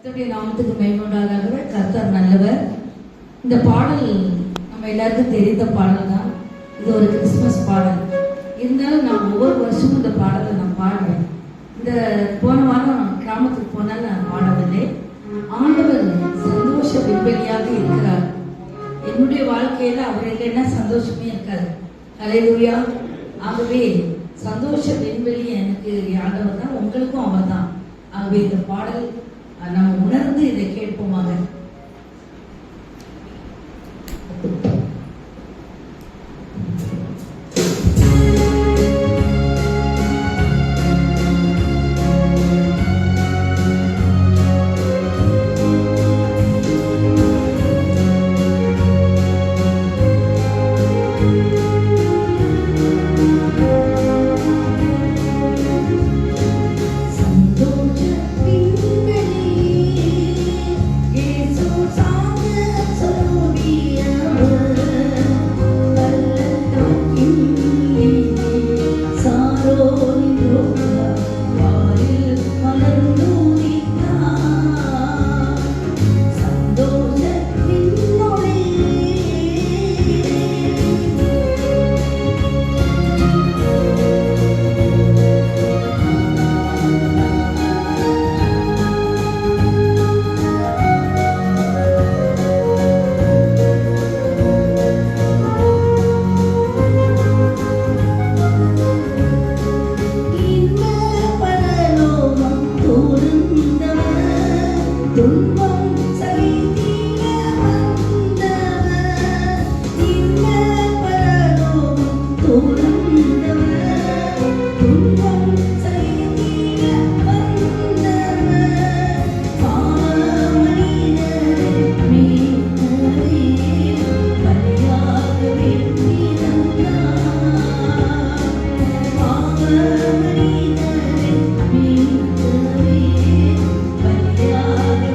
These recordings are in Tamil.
கர்த்தருடைய நாமத்துக்கு மகிமையுண்டாக. கர்த்தர் நல்லவர். இந்த பாடல் நம்ம எல்லாருக்கும் தெரிந்த பாடல் தான். இது ஒரு கிறிஸ்துமஸ் பாடல். இருந்தாலும் நான் ஒவ்வொரு வருஷமும் இந்த பாடலை நான் பாடுவேன். இந்த போன வாரம் நான் கிராமத்துக்கு போனாலும் நான் பாடவில்லை. ஆண்டவர் சந்தோஷ விண்வெளியாக இருக்கிறார். என்னுடைய வாழ்க்கையில அவர் இல்லைன்னா சந்தோஷமே இருக்காது. ஹல்லேலூயா. ஆகவே சந்தோஷ விண்வெளி எனக்கு ஆண்டவர் தான், உங்களுக்கும் அவர் தான். ஆகவே இந்த பாடல் நம்ம உணர்ந்து இதை கேட்போமாக.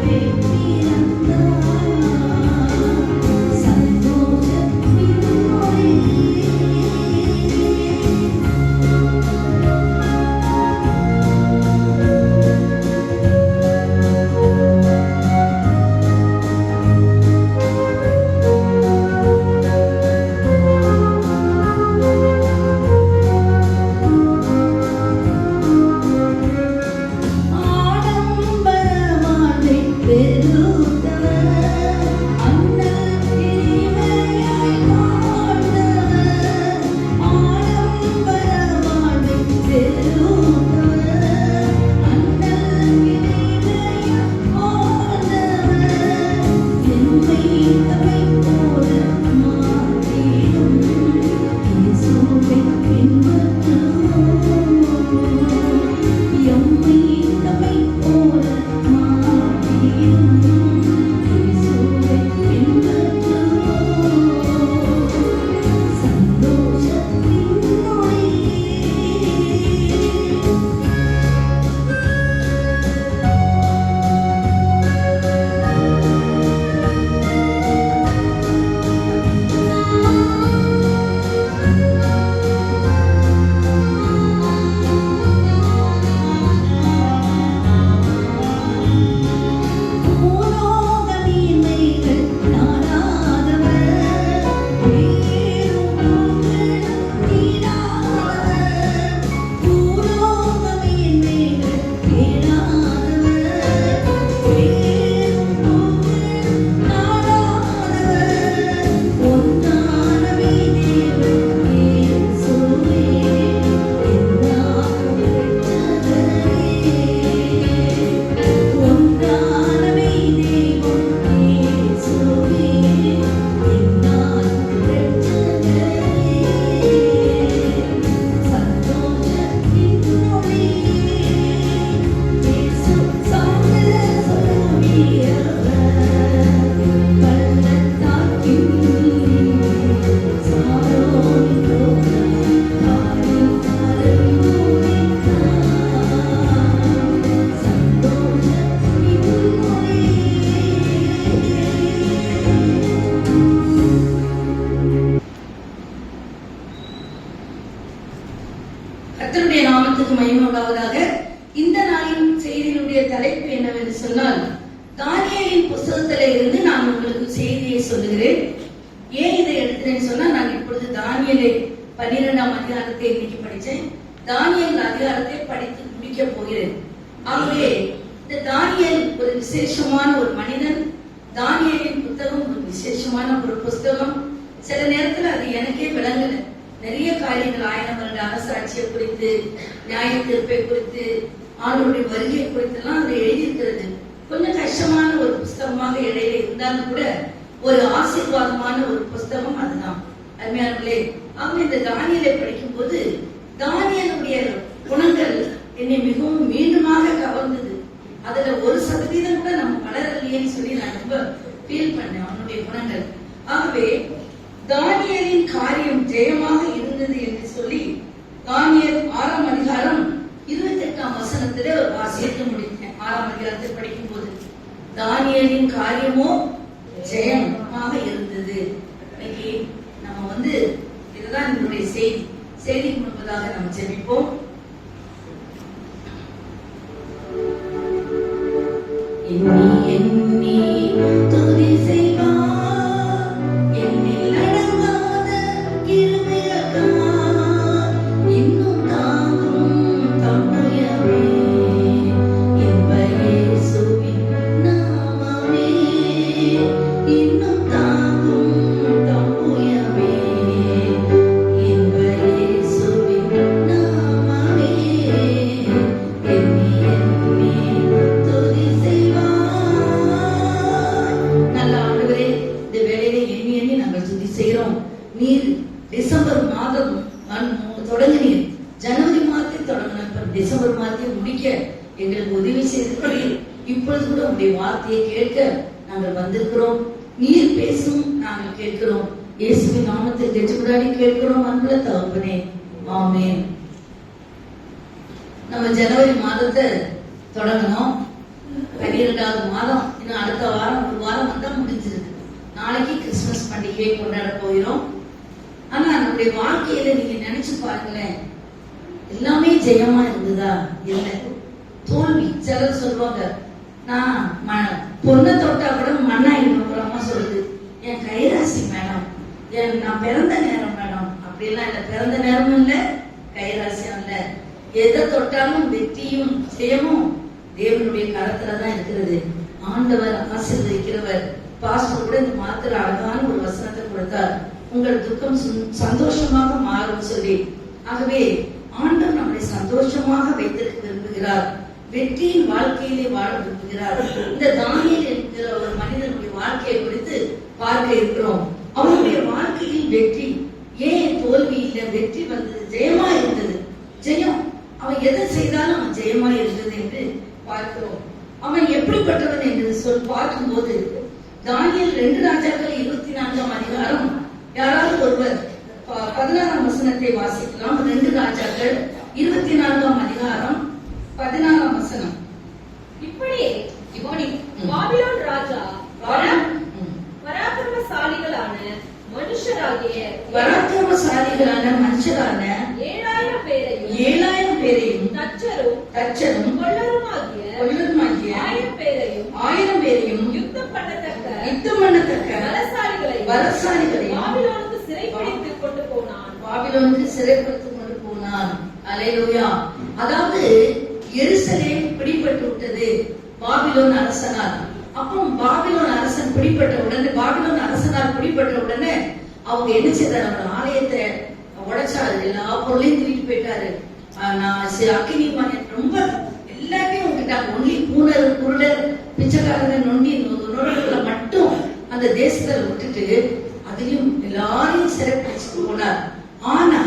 Be தானியேலின் புஸ்தகத்தில இருந்து நான் உங்களுக்கு செய்தியை சொல்லுகிறேன். ஏன் இதை எடுத்துறேன்னு சொன்னா, நான் இப்பொழுது தானியேலை 12ஆம் அதிகாரத்தை இன்னைக்கு படிச்சேன். தானியேல் அதிகாரத்தை படித்து முடிக்க போகிறேன். ஆகவே இந்த தானியேல் ஒரு விசேஷமான ஒரு மனிதன். தானியேலின் புத்தகம் ஒரு விசேஷமான ஒரு புஸ்தகம். சில நேரத்துல அது எனக்கே விளங்கல. நிறைய காரியங்கள் 1000 வருட அரசாட்சியை குறித்து, நியாய தீர்ப்பை குறித்து, ஆளுடைய வருகை குறித்து எல்லாம் அது எழுதியிருக்கிறது. கொஞ்சம் கஷ்டமான ஒரு புஸ்தகமாக இடையில இருந்தாலும் கூட ஒரு ஆசீர்வாதமான ஒரு புஸ்தகம் அதுதான். அருமையானவர்களே, அவங்க இந்த தானியேலை படிக்கும் போது தானியேலுடைய குணங்கள் என்னை மிகவும் மீண்டுமாக கவர்ந்தது. அதுல 1% கூட நம்ம வளரலையேன்னு சொல்லி நான் ரொம்ப ஃபீல் பண்ணேன் அவனுடைய குணங்கள். ஆகவே தானியேலின் காரியம் ஜெயமாக இருந்தது என்று சொல்லி தானியேல் 6ஆம் அதிகாரம் 28ஆம் வசனத்திலே ஒரு வாசித்து முடித்தேன். 6ஆம் அதிகாரத்தை படிக்கும் போது தானியேலின் காரியமோ ஜெயமாக இருந்தது. இன்னைக்கு நம்ம இதுதான் என்னுடைய செய்தி முன்பதாக நம்ம ஜெபிப்போம். எண்ணி துதி செய்வார், எண்ணில் அடங்காத கிருபையக்கார், இன்னும் தாங்கும் தம்முயமே, என்ப இயேசுவின் நாமமே, இன்னும் தாங்கும் தம்முயமே, என்ப இயேசுவின் நாமமே, எண்ணி துதி செய்வார். நீர் டிசம்பர் மாதம் தொடங்கினீர், ஜனவரி மாதத்தை தொடங்கின, டிசம்பர் மாதத்தை முடிக்க எங்களுக்கு உதவி செய்திருக்கிறீர். இப்பொழுது கூட உங்களுடைய வார்த்தையை கேட்க நாங்கள் வந்திருக்கிறோம். நீர் பேசும் நாங்கள் கேட்கிறோம். இயேசுவின் நாமத்தை கெட்டுக்கூடாடி கேட்கிறோம் அன்புள்ள தகப்பனே, ஆமென். நம்ம ஜனவரி மாதத்தை தொடங்கணும். 12வது மாதம். இன்னும் அடுத்த வாரம் ஒரு வாரம் வந்தா முடிஞ்சிருக்கு. நாளைக்கு கிறிஸ்துமஸ் பண்டிகையை கொண்டாட போகிறோம். ஆனா நம்முடைய வாழ்க்கையில நீங்க நினைச்சு பாருங்களேன், எல்லாமே ஜெயமா இருந்ததா? இல்ல, தோல்வி. சிலர் சொல்லுவாங்க, நான் பொண்ணை தொட்டா கூட மண்ணாயிடும். ஒரு அம்மா சொல்லுது, என் கைராசி மேடம், நான் பிறந்த நேரம் மேடம். அப்படிலாம் இல்ல, பிறந்த நேரமும் இல்ல, கைராசியும் இல்ல. எதை தொட்டாலும் வெற்றியும் ஜெயமும் தேவனுடைய கரத்துலதான் இருக்கிறது. ஆண்டவர் ஆசீர்வதிக்கிறவர். பாஸ்டர் கூட இந்த மாத்திர அழகான ஒரு வசனத்தை கொடுத்தார், உங்கள் துக்கம் சந்தோஷமாக மாறும் சொல்லி. ஆகவே ஆண்டவர் நம்மை சந்தோஷமாக வைத்திருக்க விரும்புகிறார். வெற்றியின் வாழ்க்கையிலே வாழ விரும்புகிறார். இந்த தானியேல் என்கிற ஒரு மனிதனுடைய வாழ்க்கையை குறித்து பார்க்க இருக்கிறோம். அவனுடைய வாழ்க்கையில் வெற்றி, ஏன் தோல்வி இல்லை, வெற்றி வந்தது, ஜெயமா இருந்தது. ஜெயம், அவன் எதை செய்தாலும் அவன் ஜெயமா இருந்தது என்று பார்க்கிறோம். அவன் எப்படிப்பட்டவன் என்று பார்க்கும்போது தானியேல் 2 ராஜாக்கள் 24ஆம் அதிகாரம், யாராவது ஒருவர் 16ஆம் வசனத்தை வாசிக்கலாம். 2 ராஜாக்கள் 24ஆம் அதிகாரம் 16ஆம் வசனம். இப்படியே பாபிலோன் ராஜா பராக்கிரமசாலிகளான மனுஷரான 7000 பேரையும் தச்சரும் கொல்லருமாகிய 1000 பேரையும் யுத்தம் பண்ணத்தக்க பலசாலிகளையும் பாபிலோனுக்கு சிறைப்பிடித்து கொண்டு போனான். அல்லேலூயா. அதாவது எருசலேம் பிடிபட்டு விட்டது பாபிலோன் அரசனால். அப்போ பாபிலோன் அரசன் பிடிபட்ட உடனே, பாபிலோன் அரசனால் பிடிபட்ட உடனே அவங்க என்ன செய்தார்? அவர் ஆலயத்தை உடைச்சாரு, எல்லா பொருளையும் தூக்கிட்டு போயிட்டாரு. அக்கினிமான் ரொம்ப எல்லாத்தையும் விட்டுட்டாங்க. ஒன்லி பூனர், குருடர், பிச்சைக்காரர், நொண்டி நொறுகளை மட்டும் அந்த தேசத்துல விட்டுட்டு அதுலயும் எல்லாரையும் சிறைப்பிடிச்சு போனார். ஆனா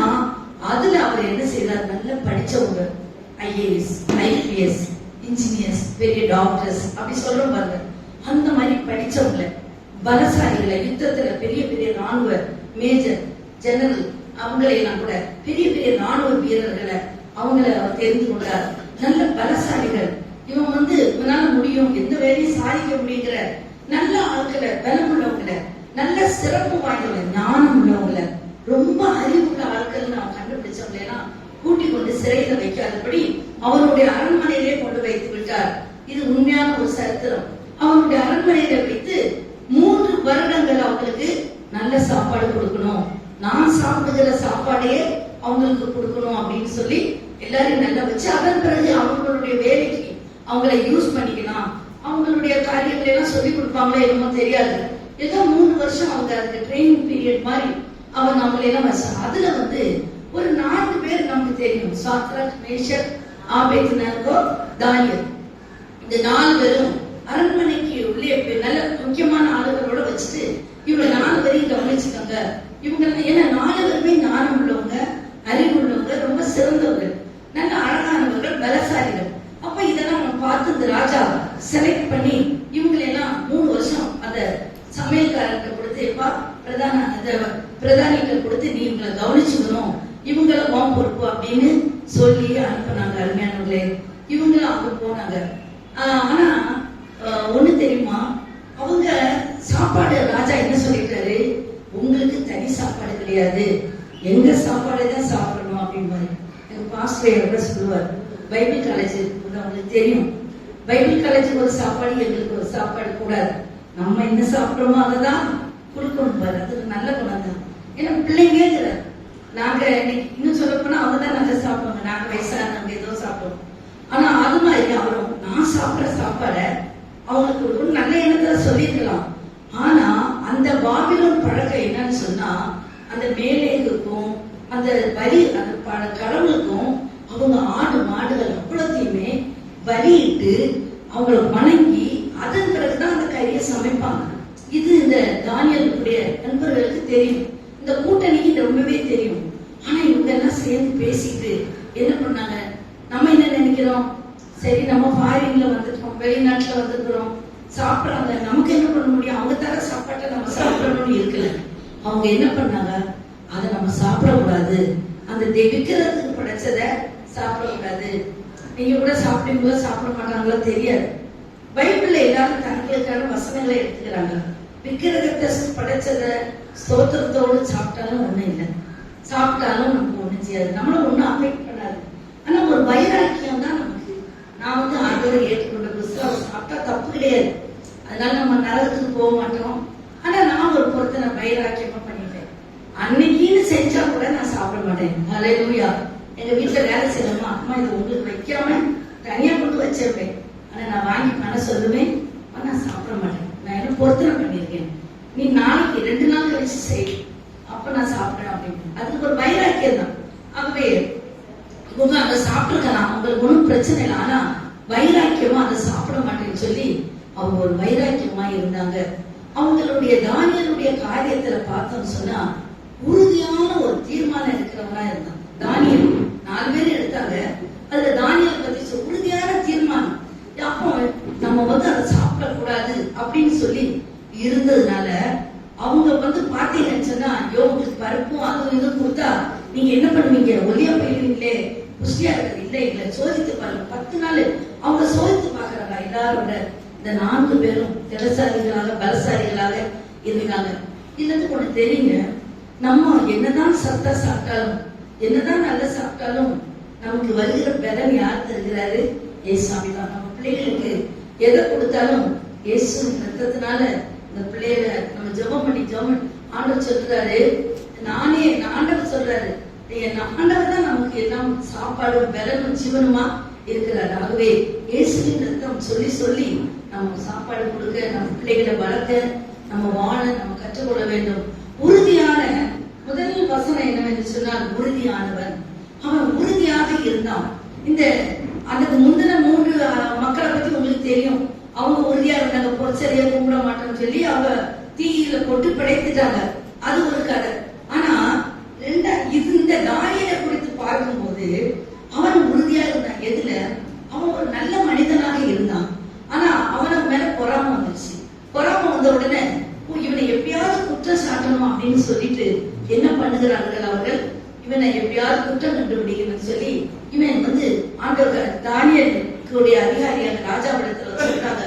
அதுல அவர் என்ன செய்தார்? நல்ல படிச்சவங்க, ஐஏஎஸ், ஐபிஎஸ், இன்ஜினியர்ஸ், பெரிய டாக்டர்ஸ் அப்படி சொல்றோம் பாருங்க. அந்த மாதிரி படிச்சவங்க, பலசாலிகளை, யுத்தத்துல பெரிய பெரிய ராணுவ மேஜர், ஜெனரல், அவங்களை எல்லாம் கூட பெரிய பெரிய ராணுவ வீரர்களை அவங்களை அவர் தெரிந்து கொண்டார். நல்ல பலசாலிகள். இவன் இவனால முடியும், எந்த வேலையும் சாதிக்க முடியுங்கிற நல்ல ஆட்களை, பலம் உள்ளவங்களை, நல்ல சிறப்பு வாய்ந்தவங்க, ஞானம் உள்ளவங்களை, ரொம்ப அறிவுள்ள ஆட்கள் அவன் கண்டுபிடிச்சவங்களை எல்லாம் கூட்டிக் கொண்டு சிறையில வைக்காதபடி அவருடைய அரண்மனையிலே கொண்டு வைத்து விட்டார். இது உண்மையான ஒரு சரித்திரம். அவனுடைய அரண்மனையில வைத்து 3 வருடங்கள் அவங்களுக்கு நல்ல சாப்பாடு கொடுக்கணும், நான் சாப்பிடுகிற சாப்பாடையே அவங்களுக்கு கொடுக்கணும் அப்படின்னு சொல்லி எல்லாரையும் நல்லா வச்சு, அதன் பிறகு அவங்களுடைய வேலைக்கு அவங்களை யூஸ் பண்ணிக்கலாம், அவங்களுடைய காரியங்களை எல்லாம் சொல்லி கொடுப்பாங்களோ என்னமோ தெரியாது. ஏதோ 3 வருஷம் அவங்க அதுக்கு ட்ரைனிங் பீரியட் மாதிரி அவங்க அவங்களை எல்லாம் வச்சாங்க. அதுல ஒரு 4 பேர் நமக்கு தெரியும், சாத்ராக், மேஷக், ஆபேத்நேகோ, தானியேல். இந்த 4 பேரும் அரண்மனைக்கு உள்ளே நல்ல முக்கியமான ஆளுகளோட வச்சுட்டு இவங்க 4 பேரையும் கவனிச்சுட்டாங்க. இவங்க ஏன்னா 4 பேருமே ஞானம் உள்ளவங்க, அறிவு உள்ளவங்க, ரொம்ப சிறந்தவர்கள், நல்ல அழகானவர்கள், பலசாலிகள். அப்ப இதெல்லாம் நம்ம பார்த்து இந்த ராஜா செலக்ட் பண்ணி இவங்களெல்லாம் 3 வருஷம் அந்த சமையல்காரர்கிட்ட கொடுத்து, பிரதானிகிட்ட கொடுத்து நீ இவங்களை கவனிச்சுக்கணும், இவங்கள உன் பொறுப்பு அப்படின்னு சொல்லி அனுப்பினாங்க. அருமையானவர்களே, இவங்களும் அவங்க போனாங்க. ஆனா ஒண்ணு தெரியுமா, அவங்க சாப்பாடு ராஜா என்ன சொல்லிட்டாரு, உங்களுக்கு தனி சாப்பாடு கிடையாது, எங்க சாப்பாடு தான் சாப்பிடணும் அப்படின்னு. எங்க பாஸ்டர் கூட சொல்லுவார், பைபிள் காலேஜ் அவங்களுக்கு தெரியும், பைபிள் காலேஜுக்கு ஒரு சாப்பாடு, எங்களுக்கு ஒரு சாப்பாடு கூடாது, நம்ம என்ன சாப்பிடுறோமோ அதை தான் கொடுக்கணும் பாரு. அதுக்கு நல்ல குணம் தான். ஏன்னா பிள்ளைங்க நாங்க இன்னும் சொல்ல போனா அவங்க தான் நல்லா சாப்பிடுவாங்க, நாங்க வயசானவங்க ஏதோ சாப்பிடுவோம். ஆனா அது மாதிரி அவரும் நான் சாப்பிடுற சாப்பாடை அவங்களுக்கு ஒரு நல்ல எண்ணத்துல சொல்லிருக்கலாம். ஆனா அந்த பாபிலோன் பழக்கம் என்னன்னு சொன்னா, அந்த மேலேக்கும் அந்த பலி அந்த கடவுளுக்கும் அவங்க ஆடு மாடுகள் அவ்வளோத்தையுமே பலியிட்டு அவங்கள வணங்கி அதன் பிறகுதான் அந்த கறியை சமைப்பாங்க. இது இந்த தானியேலுடைய நண்பர்களுக்கு தெரியும், இந்த கூட்டணிக்கு இது ரொம்பவே தெரியும். ஆனா இவங்க எல்லாம் சேர்ந்து பேசிட்டு என்ன பண்ணாங்க, நம்ம என்ன நினைக்கிறோம், சரி நம்ம ஃபாரின்ல வந்துட்டோம், வெளிநாட்டுல வந்துருக்கிறோம், சாப்பிடுறாங்க, நமக்கு என்ன பண்ண முடியும், அவங்க தர சாப்பாட்டை நம்ம சாப்பிடணும்னு இருக்கல. அவங்க என்ன பண்ணாங்க, அதை நம்ம சாப்பிடக்கூடாது, அந்த விக்கிறதுக்கு படைச்சதை சாப்பிடக்கூடாது. நீங்க கூட சாப்பிடும்போது சாப்பிட மாட்டாங்களோ தெரியாது. பைபிள்ல எல்லாரும் தங்களுக்கான வசனங்களை எடுத்துக்கிறாங்க. விக்கிரகத்தை படைச்சத ஸ்தோத்திரத்தோடு சாப்பிட்டாலும் ஒண்ணும் இல்லை, சாப்பிட்டாலும் நமக்கு ஒண்ணும் செய்யாது, நம்மளும் ஒண்ணும் அஃபெக்ட் பண்ணாது. ஆனா ஒரு வைராக்கியம் தான் நமக்கு. நான் ஆண்டவரை ஏற்றுக்கொண்ட புஸ்தகம் சாப்பிட்டா தப்பு கிடையாது, அதனால நம்ம நரகத்துக்கு போக மாட்டோம். ஆனா நான் ஒரு பொறுத்த நான் வைராக்கியமா பண்ணிட்டேன், அன்னைக்குன்னு செஞ்சா கூட நான் சாப்பிட மாட்டேன். ஹல்லேலூயா. எங்க வீட்டுல வேலை செய்யலாமா, அம்மா இது உங்களுக்கு வைக்காம தனியா கொண்டு வச்சிருப்பேன், ஆனா நான் வாங்கி பண்ண சொல்லுவேன், நான் சாப்பிட மாட்டேன். நான் என்ன பொறுத்தனை பண்ணிருக்கேன், நீ நாளைக்கு 2 நாள் கழிச்சு செய், அப்ப நான் சாப்பிடுறேன் அப்படின்னு. அதுக்கு ஒரு வைராக்கியம் தான். ஆகவே இவங்க அங்க சாப்பிட்டுருக்கலாம், அவங்களுக்கு ஒன்றும் பிரச்சனை இல்லை, ஆனா வைராக்கியமா அதை சாப்பிட மாட்டேன்னு சொல்லி அவங்க ஒரு வைராக்கியமா இருந்தாங்க. அவங்களுடைய தானியேலுடைய காரியத்துல பார்த்தோம்னு சொன்னா உறுதியான ஒரு தீர்மானம் எடுக்கிறவங்களா இருந்தாங்க. தானியேல் 4 பேர் எடுத்தாங்க, அதுல தானியேல் பத்தி உறுதியான தீர்மானம். அப்போ நம்ம அதை சாப்பிடக்கூடாது அப்படின்னு சொல்லி இருந்ததுனால அவங்க பாத்தீங்கன்னு சொன்னா, ஐயோ உங்களுக்கு பருப்பும் அதுவும் இதுவும் கொடுத்தா நீங்க என்ன பண்ணுவீங்க, ஒல்லியா போயிருவீங்களே, புஷ்டியா இருக்கிறது இல்லை இல்லை, சோதித்து பாருங்க. 10 நாள் அவங்க சோதித்து பாக்குறாங்க. எல்லாரோட இந்த 4 பேரும் திறசாலிகளாக பலசாலிகளாக இருந்தாங்க. இதுல ஒண்ணு தெரியுங்க, நம்ம என்னதான் சத்தா சாப்பிட்டாலும் என்னதான் நல்லா சாப்பிட்டாலும் நமக்கு வருகிற பலன் யார் தருகிறாரு, ஏசாமி தான். நம்ம பிள்ளைகளுக்கு எதை கொடுத்தாலும் இயேசு ரத்தத்தினால இந்த பிள்ளைகளை நம்ம ஜெபம் பண்ணி ஆண்டவர் சொல்றாரு, ஆண்டவர் சொல்றாரு, ஆண்டவர் தான் நமக்கு எல்லாம் சாப்பாடும் பலனும் ஜீவனுமா இருக்கிறார். ஆகவே இயேசுவின் ரத்தம் சொல்லி சொல்லி நம்ம சாப்பாடு கொடுக்க, நம்ம பிள்ளைகளை வளர்க்க, நம்ம வாழ நம்ம கற்றுக்கொள்ள வேண்டும். உறுதியான முதல் வசனம் என்னவென்று சொன்னால், உறுதியானவன். அவன் உறுதியாக இருந்தான். இந்த அதுக்கு முந்தின 3 மக்களை பத்தி உங்களுக்கு தெரியும். அவங்க உறுதியா இருந்தாங்க, பொற்சரியா கும்பிட மாட்டோம்னு சொல்லி அவங்க தீயில போட்டு படைத்துட்டாங்க. அது ஒரு கதை. ஆனா இந்த தானியேலை குறித்து பார்க்கும்போது அவன் உறுதியா இருந்தான். எதுல? அவன் ஒரு நல்ல மனிதனாக இருந்தான். ஆனா அவனுக்கு மேல பொறாம வந்துச்சு. பொறாம வந்த உடனே இவனை எப்படியாவது குற்றம் சாட்டணும் அப்படின்னு சொல்லிட்டு என்ன பண்ணுகிறார்கள் அவர்கள், இவனை எப்படியாவது குற்றம் கண்டுபிடிக்கணும்னு சொல்லி இவன் ஆண்டவர் தானியேலுடைய அதிகாரியான ராஜாவிடத்துல சொல்றாங்க,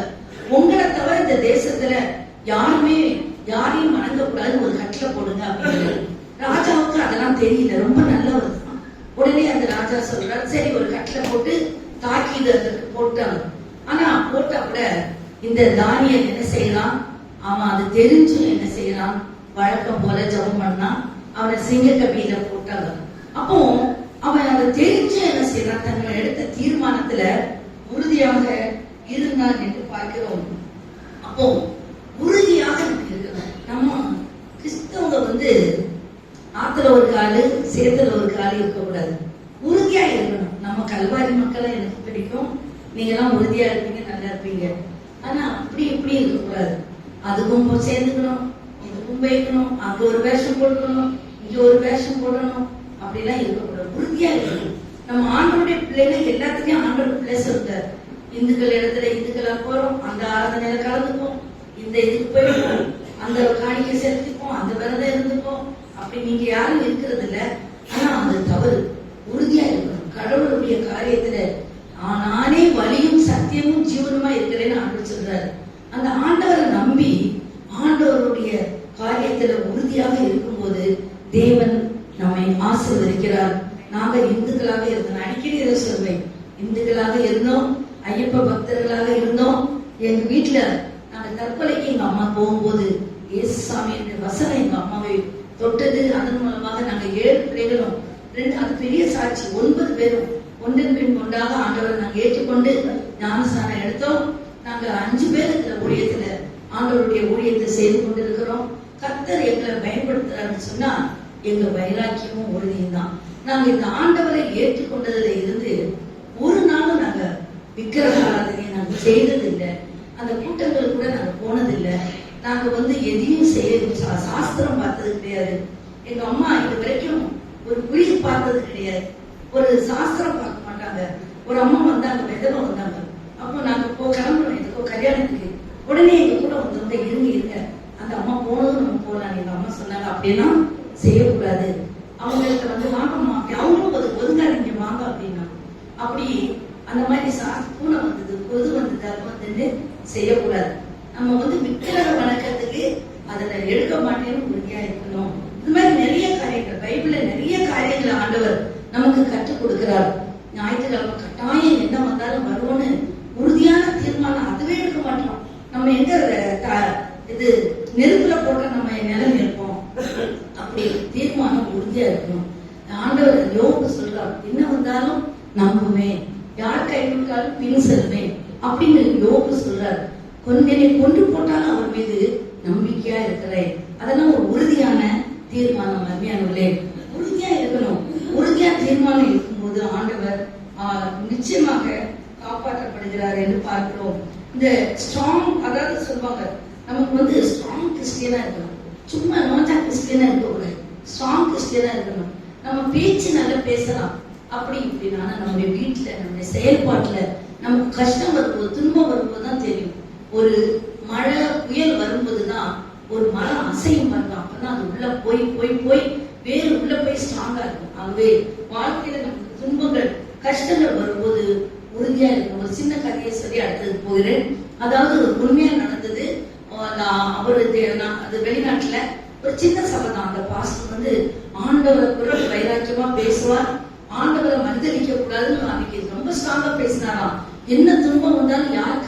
உங்களை தவிர இந்த தேசத்துல யாரையும் வணங்கக்கூடாது, ஒரு கட்டளை போடுங்க அப்படின்னு. ராஜாவுக்கு அதெல்லாம் தெரியல, ரொம்ப நல்லவர் தான். உடனே அந்த ராஜா சொல்றாரு, சரி ஒரு கட்டளை போட்டு தாக்கீது அதற்கு போட்டாங்க. ஆனா போட்டா கூட இந்த தானியல் என்ன செய்யறான்? அவன் அது தெரிஞ்சும் என்ன செய்யறான்? வழக்கம் போல ஜெபம் பண்ணா அவனை சிங்க கபியில போட்டாங்க. அப்போ அவன் அதை தெரிஞ்சு என்ன செய்யறான்? தன்னை எடுத்த தீர்மானத்துல உறுதியாக இருந்தான் என்று பார்க்கிறோம். அப்போ உறுதியாக நமக்கு இருக்கணும். நம்ம கிறிஸ்தவங்க ஆத்துல ஒரு காலு சேத்துல ஒரு காலு இருக்கக்கூடாது. உறுதியா இருக்கணும். நம்ம கல்வாரி மக்களை எனக்கு பிடிக்கும், நீங்க எல்லாம் உறுதியா இருப்பீங்க, நல்லா இருப்பீங்க. ஆனா அப்படி இப்படி இருக்கக்கூடாது. அதுக்கும் சேர்ந்துக்கணும், இதுக்கும் போய்க்கணும், அங்க ஒரு வேஷம் போட்டுக்கணும், இங்க ஒரு வேஷம் போடணும், அப்படிலாம் இருக்கக்கூடாது. உறுதியா இருக்கணும். நம்ம ஆண்டவருடைய பிள்ளைங்க எல்லாத்துலயும் ஆண்டவர் பிள்ளை சொல்றாரு. இந்துக்கள் இடத்துல இந்துக்களா போறோம், அந்த ஆராதனையில கலந்துப்போம், இந்த இதுக்கு போயிடுவோம், அந்த காணிக்கை செலுத்திப்போம், அந்த விரதம் இருந்துப்போம். அப்படி நீங்க யாரும் இருக்கிறது இல்ல. ஆனா அது தவறு. உறுதியா இருக்கணும். கடவுளுடைய காரியத்துல நானே வழியும் சத்தியமும் ஜீவனுமா இருக்கிறேன்னு ஆண்டவர் சொல்றாரு. அந்த ஆண்டவரை நம்பி ஆண்டவருடைய காரியத்துல உறுதியாக இருக்கும்போது தேவன் நம்மை ஆசீர்வதிக்கிறார். நாங்க இந்துக்களாக இருந்தோம், அடிக்கடி இதை சொல்வேன், இந்துக்களாக இருந்தோம், ஐயப்ப பக்தர்களாக இருந்தோம். எங்க வீட்டுல நாங்க தற்கொலைக்கு எங்க அம்மா போகும்போது இயேசுசாமி என்ற வசனம் எங்க அம்மாவை தொட்டது. அதன் மூலமாக நாங்க 7 பிள்ளைகளும் அது பெரிய சாட்சி. 9 பேரும் ஒன்றின் பின் ஒன்றாக ஆண்டவரை நாங்க ஏற்றுக்கொண்டு ஞானஸ்நானம் எடுத்தோம். நாங்க 5 பேர் இந்த ஊழியத்துல ஆண்டவருடைய ஊழியத்தை செய்து கொண்டிருக்கிறோம். கர்த்தர் எங்களை பயன்படுத்துறாருன்னு சொன்னா எங்க வைராக்கியமும் உறுதியும் தான். நாங்க இந்த ஆண்டவரை ஏற்றுக்கொண்டதுல இருந்து ஒரு நாளும் நாங்க விக்கிரக ஆராதனையை நாங்க செய்தது இல்லை. அந்த கூட்டங்களுக்கு கூட நாங்க போனதில்லை. நாங்க எதையும் செய்ய சாஸ்திரம் பார்த்தது கிடையாது. எங்க அம்மா இது வரைக்கும் ஒரு குறி பார்த்தது கிடையாது. ஒரு சாஸ்திரம் பார்க்க மாட்டாங்க. ஒரு அம்மா வந்தாங்க, விதவை வந்தாங்க. அப்போ நாங்க கிளம்புறோம் எதுக்கோ கல்யாணத்துக்கு. உடனே எங்க கூட வந்தவங்க இருங்க அந்த அம்மா போனதும் நம்ம போகலாம். எங்க அம்மா சொன்னாங்க அப்படியெல்லாம் செய்யக்கூடாது. அவங்களுக்கு வாங்கம்மா, அவங்களும் ஒதுங்காதீங்க வாங்க அப்படின்னா. அப்படி அந்த மாதிரி பூனை வந்தது, கொது வந்தது, அது செய்யக்கூடாது. நம்ம விக்கிரக வணக்கத்துக்கு அதுல எடுக்க மாட்டேன்னு உறுதியா இருக்கணும். இந்த மாதிரி நிறைய காரியங்கள் பைபிள்ல நிறைய காரியங்களை ஆண்டவர் நமக்கு கற்றுக் கொடுக்கிறார். ஞாயிற்றுக்கிழமை கட்டாயம் என்ன வந்தாலும் வருவோன்னு உறுதியான தீர்மானம் அதுவே எடுக்க மாட்டோம். நம்ம இது நெருப்புல போட்ட நம்ம நிலைமை இருப்போம். அப்படி தீர்மானம் உறுதியா இருக்கணும். ஆண்டவர் யோபு சொல்றார், என்ன வந்தாலும் நம்புவேன், யார் கைவிட்டாலும் பின் செல்வேன் அப்படின்னு யோபு சொல்றார். என்னை கொண்டு போட்டாலும் அவர் மீது நம்பிக்கையா இருக்கிறேன். அதெல்லாம் ஒரு உறுதியான தீர்மானம். அருமையானவர்களே, உறுதியா இருக்கணும். உறுதியா தீர்மானம் இருக்கும்போது ஆண்டவர் நிச்சயமாக காப்பாற்றப்படுகிறார் என்று பார்க்கிறோம். இந்த ஸ்ட்ராங், அதாவது சொல்லுவாங்க நமக்கு ஸ்ட்ராங் கிறிஸ்டியனா இருக்கணும். சும்மா நோட்டா கிறிஸ்டியனா இருக்கக்கூடாது, ஸ்ட்ராங் கிறிஸ்டியனா இருக்கணும். நம்ம பேச்சு நல்லா பேசலாம் அப்படி இப்படின்னா, நம்முடைய வீட்டுல நம்முடைய செயல்பாட்டுல நமக்கு கஷ்டம் வரும்போது, துன்பம் வரும்போது தான் தெரியும். ஒரு மழை புயல் வரும்போதுதான் ஒரு மரம் அசையும் பாருங்க. அப்பதான் அது உள்ள போய் போய் போய் வேறு உள்ள போய் ஸ்ட்ராங்கா இருக்கும். ஆகவே வாழ்க்கையில நமக்கு துன்பங்கள் கஷ்டங்கள் வரும்போது உறுதியா இருக்கும். ஒரு சின்ன கதையை சொல்லி அடுத்தது போகிறேன். அதாவது உண்மையா நடந்தது. அது வெளிநாட்டுல ஒரு சின்ன சபை தான். அந்த பாஸ்டர் ஆண்டவரை குரல் வைராக்கியமா பேசுவார். ஆண்டவரை மறுதளிக்க கூடாதுன்னு அன்னைக்கு ரொம்ப ஸ்ட்ராங்கா பேசினாராம். என்ன துன்பம் வந்தாலும் யாரும்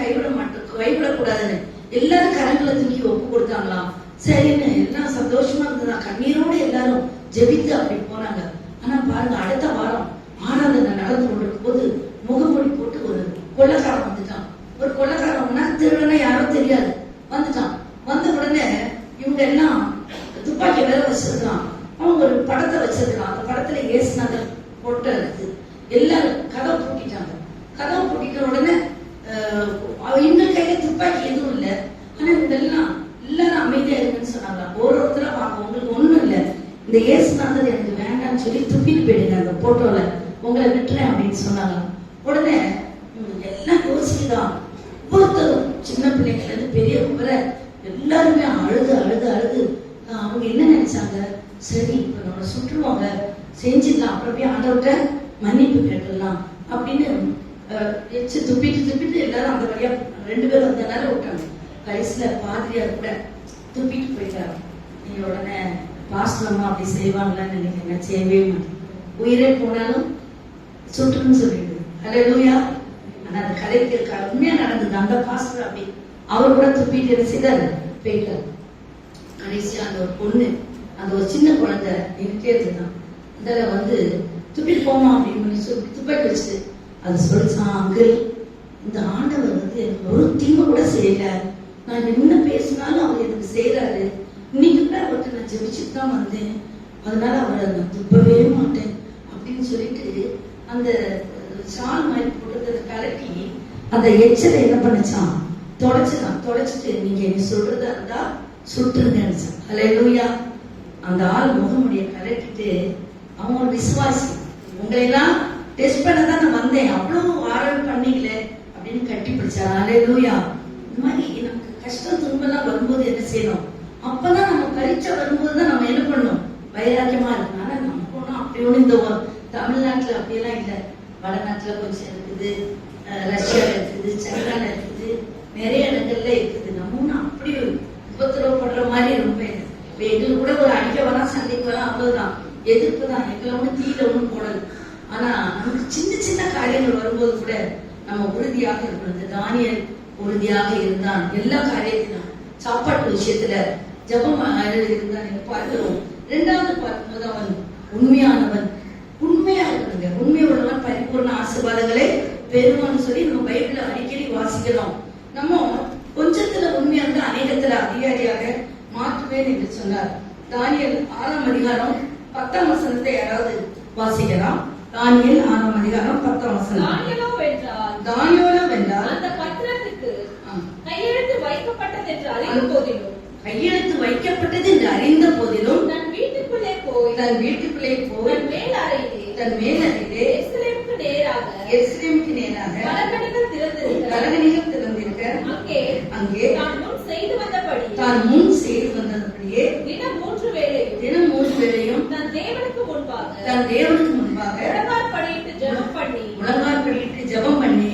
கைவிடக்கூடாதுன்னு எல்லாரும் கரங்களை தூக்கி ஒப்பு கொடுத்தாங்களாம். சரின்னு எல்லாம் சந்தோஷமா இருந்ததா, கண்ணீரோட எல்லாரும் ஜெபித்து அப்படி போனாங்க. ஆனா பாருங்க, அடுத்த வாரம் ஆராதனை நடந்து கொண்டிருக்கும் போது முகமூடி போட்டு ஒரு கொள்ளைக்காரன் வந்துட்டான். ஒரு கொள்ளைக்காரன் திருடனா யாரும் தெரியாது வந்துட்டான். வந்த உடனே இவங்க எல்லாம் துப்பாக்கி வேற வச்சிருக்கான். அவங்க ஒரு படத்தை வச்சிருக்கான். அந்த படத்துல இயேசுநாதர் போட்டோ இருக்கு. எல்லாரும் கதவை பூட்டிட்டாங்க. கதவை பூட்டிட்ட உடனே இன்னும் கையில துப்பாக்கி எதுவும் இல்லை. ஆனா இதெல்லாம் எல்லாரும் அமைதியா இருக்குன்னு சொன்னாங்க. ஒருத்தர வாங்க, உங்களுக்கு ஒண்ணும் இல்லை, இந்த இயேசுநாதர் எனக்கு வேண்டாம்னு சொல்லி துப்பிட்டு போயிடுங்க அந்த போட்டோல, உங்களை விட்டுறேன் அப்படின்னு சொன்னாங்க. உடனே எல்லாம் யோசிச்சுதான் ஒவ்வொருத்தரும் சின்ன பிள்ளைங்கள இருந்து பெரியவங்க வர எல்லாருமே அழுது அழுது அழுது அவங்க என்ன நினைச்சாங்க, சரி இப்ப நம்மளை சுற்றுவாங்க, செஞ்சிடலாம், அப்புறம் போய் ஆண்டவர்கிட்ட மன்னிப்பு கேட்டுடலாம் அப்படின்னு எச்சு துப்பிட்டு எல்லாரும் அந்த வழியா 2 பேரும் அந்த நேரம் விட்டாங்க. கடைசியில பாதிரியார் கூட துப்பிட்டு போயிட்டாரு. நீங்க உடனே பாஸ்டர்மா அப்படி செய்வாங்களான்னு நினைக்கிறீங்க, செய்யவே மாட்டேன். உயிரே போனாலும் சுற்றுன்னு சொல்லிடுது. ஹல்லேலூயா. ஆனா அந்த கதைக்கு உண்மையா நடந்தது. அந்த பாஸ்டர் அப்படி அவர் கூட துப்பிட்டு என்ன செய்தாரு, போயிட்டார். கடைசியா அந்த ஒரு பொண்ணு, அந்த ஒரு சின்ன குழந்தை நின்றுட்டே இருந்தான். அதில் வந்து துப்பிட்டு போமா அப்படின்னு சொல்லி துப்பாக்கி வச்சுட்டு அது சொல்லிச்சான், அங்கிள் இந்த ஆண்டவர் வந்து எனக்கு ஒரு தீமை கூட செய்யல, நான் என்ன பேசினாலும் அவர் எனக்கு செய்யறாரு, இன்னைக்கு கூட அவர்கிட்ட நான் ஜெபிச்சுட்டு தான் வந்தேன், அதனால அவரை நான் துப்பவே மாட்டேன் அப்படின்னு சொல்லிட்டு அந்த ஷால் மாதிரி போட்டதை கலட்டி அந்த எச்சலை என்ன பண்ணிச்சான், தொலைச்சிட்டு நீங்க என்ன சொல்றதா இருந்தா சுட்டுருங்கன்னு. ஹல்லேலூயா. அந்த ஆள் முகமுடிய கலட்டிட்டு அவங்க ஒரு விசுவாசி, உங்களையெல்லாம் டெஸ்ட் பண்ண தான் நான் வந்தேன், அவ்வளவு ஆர்டர் பண்ணீங்கள அப்படின்னு கட்டி பிடிச்சார். ஹல்லேலூயா. இந்த மாதிரி நமக்கு கஷ்டம் துன்பெல்லாம் வரும்போது என்ன செய்யணும், அப்பதான் நம்ம பரீட்சை வரும்போது தான் நம்ம என்ன பண்ணணும், வைராக்கியமா இருக்கணும். ஆனா நம்ம போனோம் அப்படி ஒண்ணு இந்த தமிழ்நாட்டுல அப்படியெல்லாம் இல்லை, வடநாட்டுல கொஞ்சம் இருக்குது, ரஷ்யால இருக்குது, சைனால இருக்குது, நிறைய இடங்கள்ல இருக்குது. நம்ம அப்படி உபத்திரவப்படுற மாதிரி ரொம்ப எங்களுக்கு கூட ஒரு அடிக்க வரலாம், சண்டைக்கு வரலாம், அவ்வளவுதான், எதிர்ப்பு தான், எங்களை ஒண்ணு தீயில ஒண்ணும் போடல. ஆனா நமக்கு சின்ன சின்ன காரியங்கள் வரும்போது கூட நம்ம உறுதியாக இருக்கணும். இந்த தானியேல் உறுதியாக இருந்தான் எல்லா காரியத்திலும். சாப்பாட்டு விஷயத்துல ஜெபம் இருந்தான் பார்க்கிறோம். இரண்டாவது பார்க்கும்போது அவன் உண்மையானவன். உண்மையா இருக்கணுங்க. உண்மை உள்ளவன் பரிபூர்ண ஆசீர்வாதங்களை பெறுவான்னு சொல்லி நம்ம பைபிள்ல அடிக்கடி வாசிக்கிறோம். நம்ம கொஞ்சத்துல உண்மையா இருந்து அநேகத்துல அதிகாரியாக மாற்றுவேன் என்று சொன்னார். தானியேல் 6ஆம் அதிகாரம் 10ஆம் வசனத்தை யாராவது வாசிக்கலாம். தானியேல் 6ஆம் அதிகாரம் 10ஆம் வசனம். தானியேலோ வென்றால் அந்த பத்திரத்துக்கு கையெழுத்து வைக்கப்பட்டது என்று அறிந்த போதிலும் தன் வீட்டுக்குள்ளே போய் தன் மேல் அறையிலே எருசலேமுக்கு நேராக பலகணிகள் திறந்திருக்க அங்கே தான் முன் செய்து வந்தபடியே தினம் 3 வேளையும் தன் தேவனுக்கு முன்பாக முழங்காற்படியிட்டு ஜெபம் பண்ணி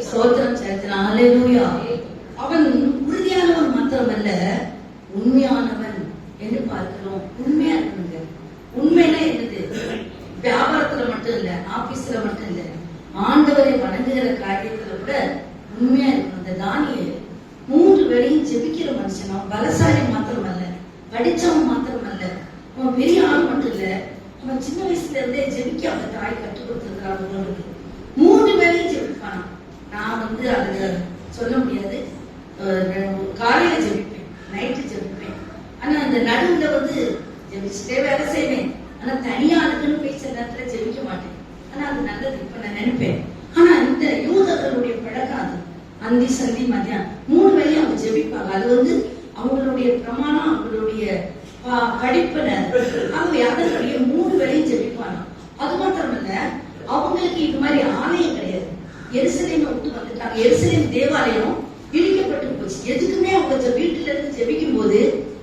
ஸ்தோத்திரம் செலுத்தினான். ஹல்லேலூயா. அவன் உறுதியானவன் மாத்திரமல்ல, உண்மையானவன் என்று பார்க்கிறோம். உண்மையா இருக்கணுங்க. உண்மைனா என்னது, வியாபாரத்துல மட்டும் இல்ல, ஆபீஸ்ல மட்டும் இல்ல, ஆண்டவரை வணங்குகிற காரியத்துல கூட உண்மையா இருக்கணும். இந்த தானியேல் 3 வேளையும் ஜெபிக்கிற மனுஷன். அவன் பலசாலி மாத்திரமல்ல, படிச்சவன் மாத்திரமல்ல, அவன் பெரிய ஆள் மட்டும் இல்ல, அவன் சின்ன வயசுல இருந்தே ஜெபிக்க அவங்க தாய் கற்றுக் கொடுத்திருக்கிறாங்க. 3 வேளையும் ஜெபிப்பான். நான் வந்து அதுல சொல்ல முடியாது, காலையில ஜெபிப்பேன், நைட்டு ஜெபிப்பேன். ஆனா அந்த நடுவுல வந்து ஜெபிச்சுட்டே வேலை செய்வேன். ஆனா தனியா இருக்குன்னு போய் சில நேரத்துல ஜெபிக்க மாட்டேன். ஆனா அது நல்லது இப்ப நான் நினைப்பேன். ஆனா இந்த யூதர்களுடைய பழக்கம் அது. அந்தி சந்தி மதியம் 3 வேளையும் அவங்க ஜெபிப்பாங்க. அது வந்து அவங்களுடைய பிரமாணம், அவங்களுடைய படிப்பினை. அவங்க அதனுடைய 3 வேளையும் ஜெபிப்பாங்க. அது மாத்திரமல்ல, அவங்களுக்கு இது மாதிரி ஆலயம் கிடையாது. எருசலேமை விட்டு வந்துட்டாங்க. எருசலேம் தேவாலயம் இடிக்கப்பட்டு போச்சு. எதுக்குமே அவங்க வீட்டுல இருந்து ஜெபிக்கும் போது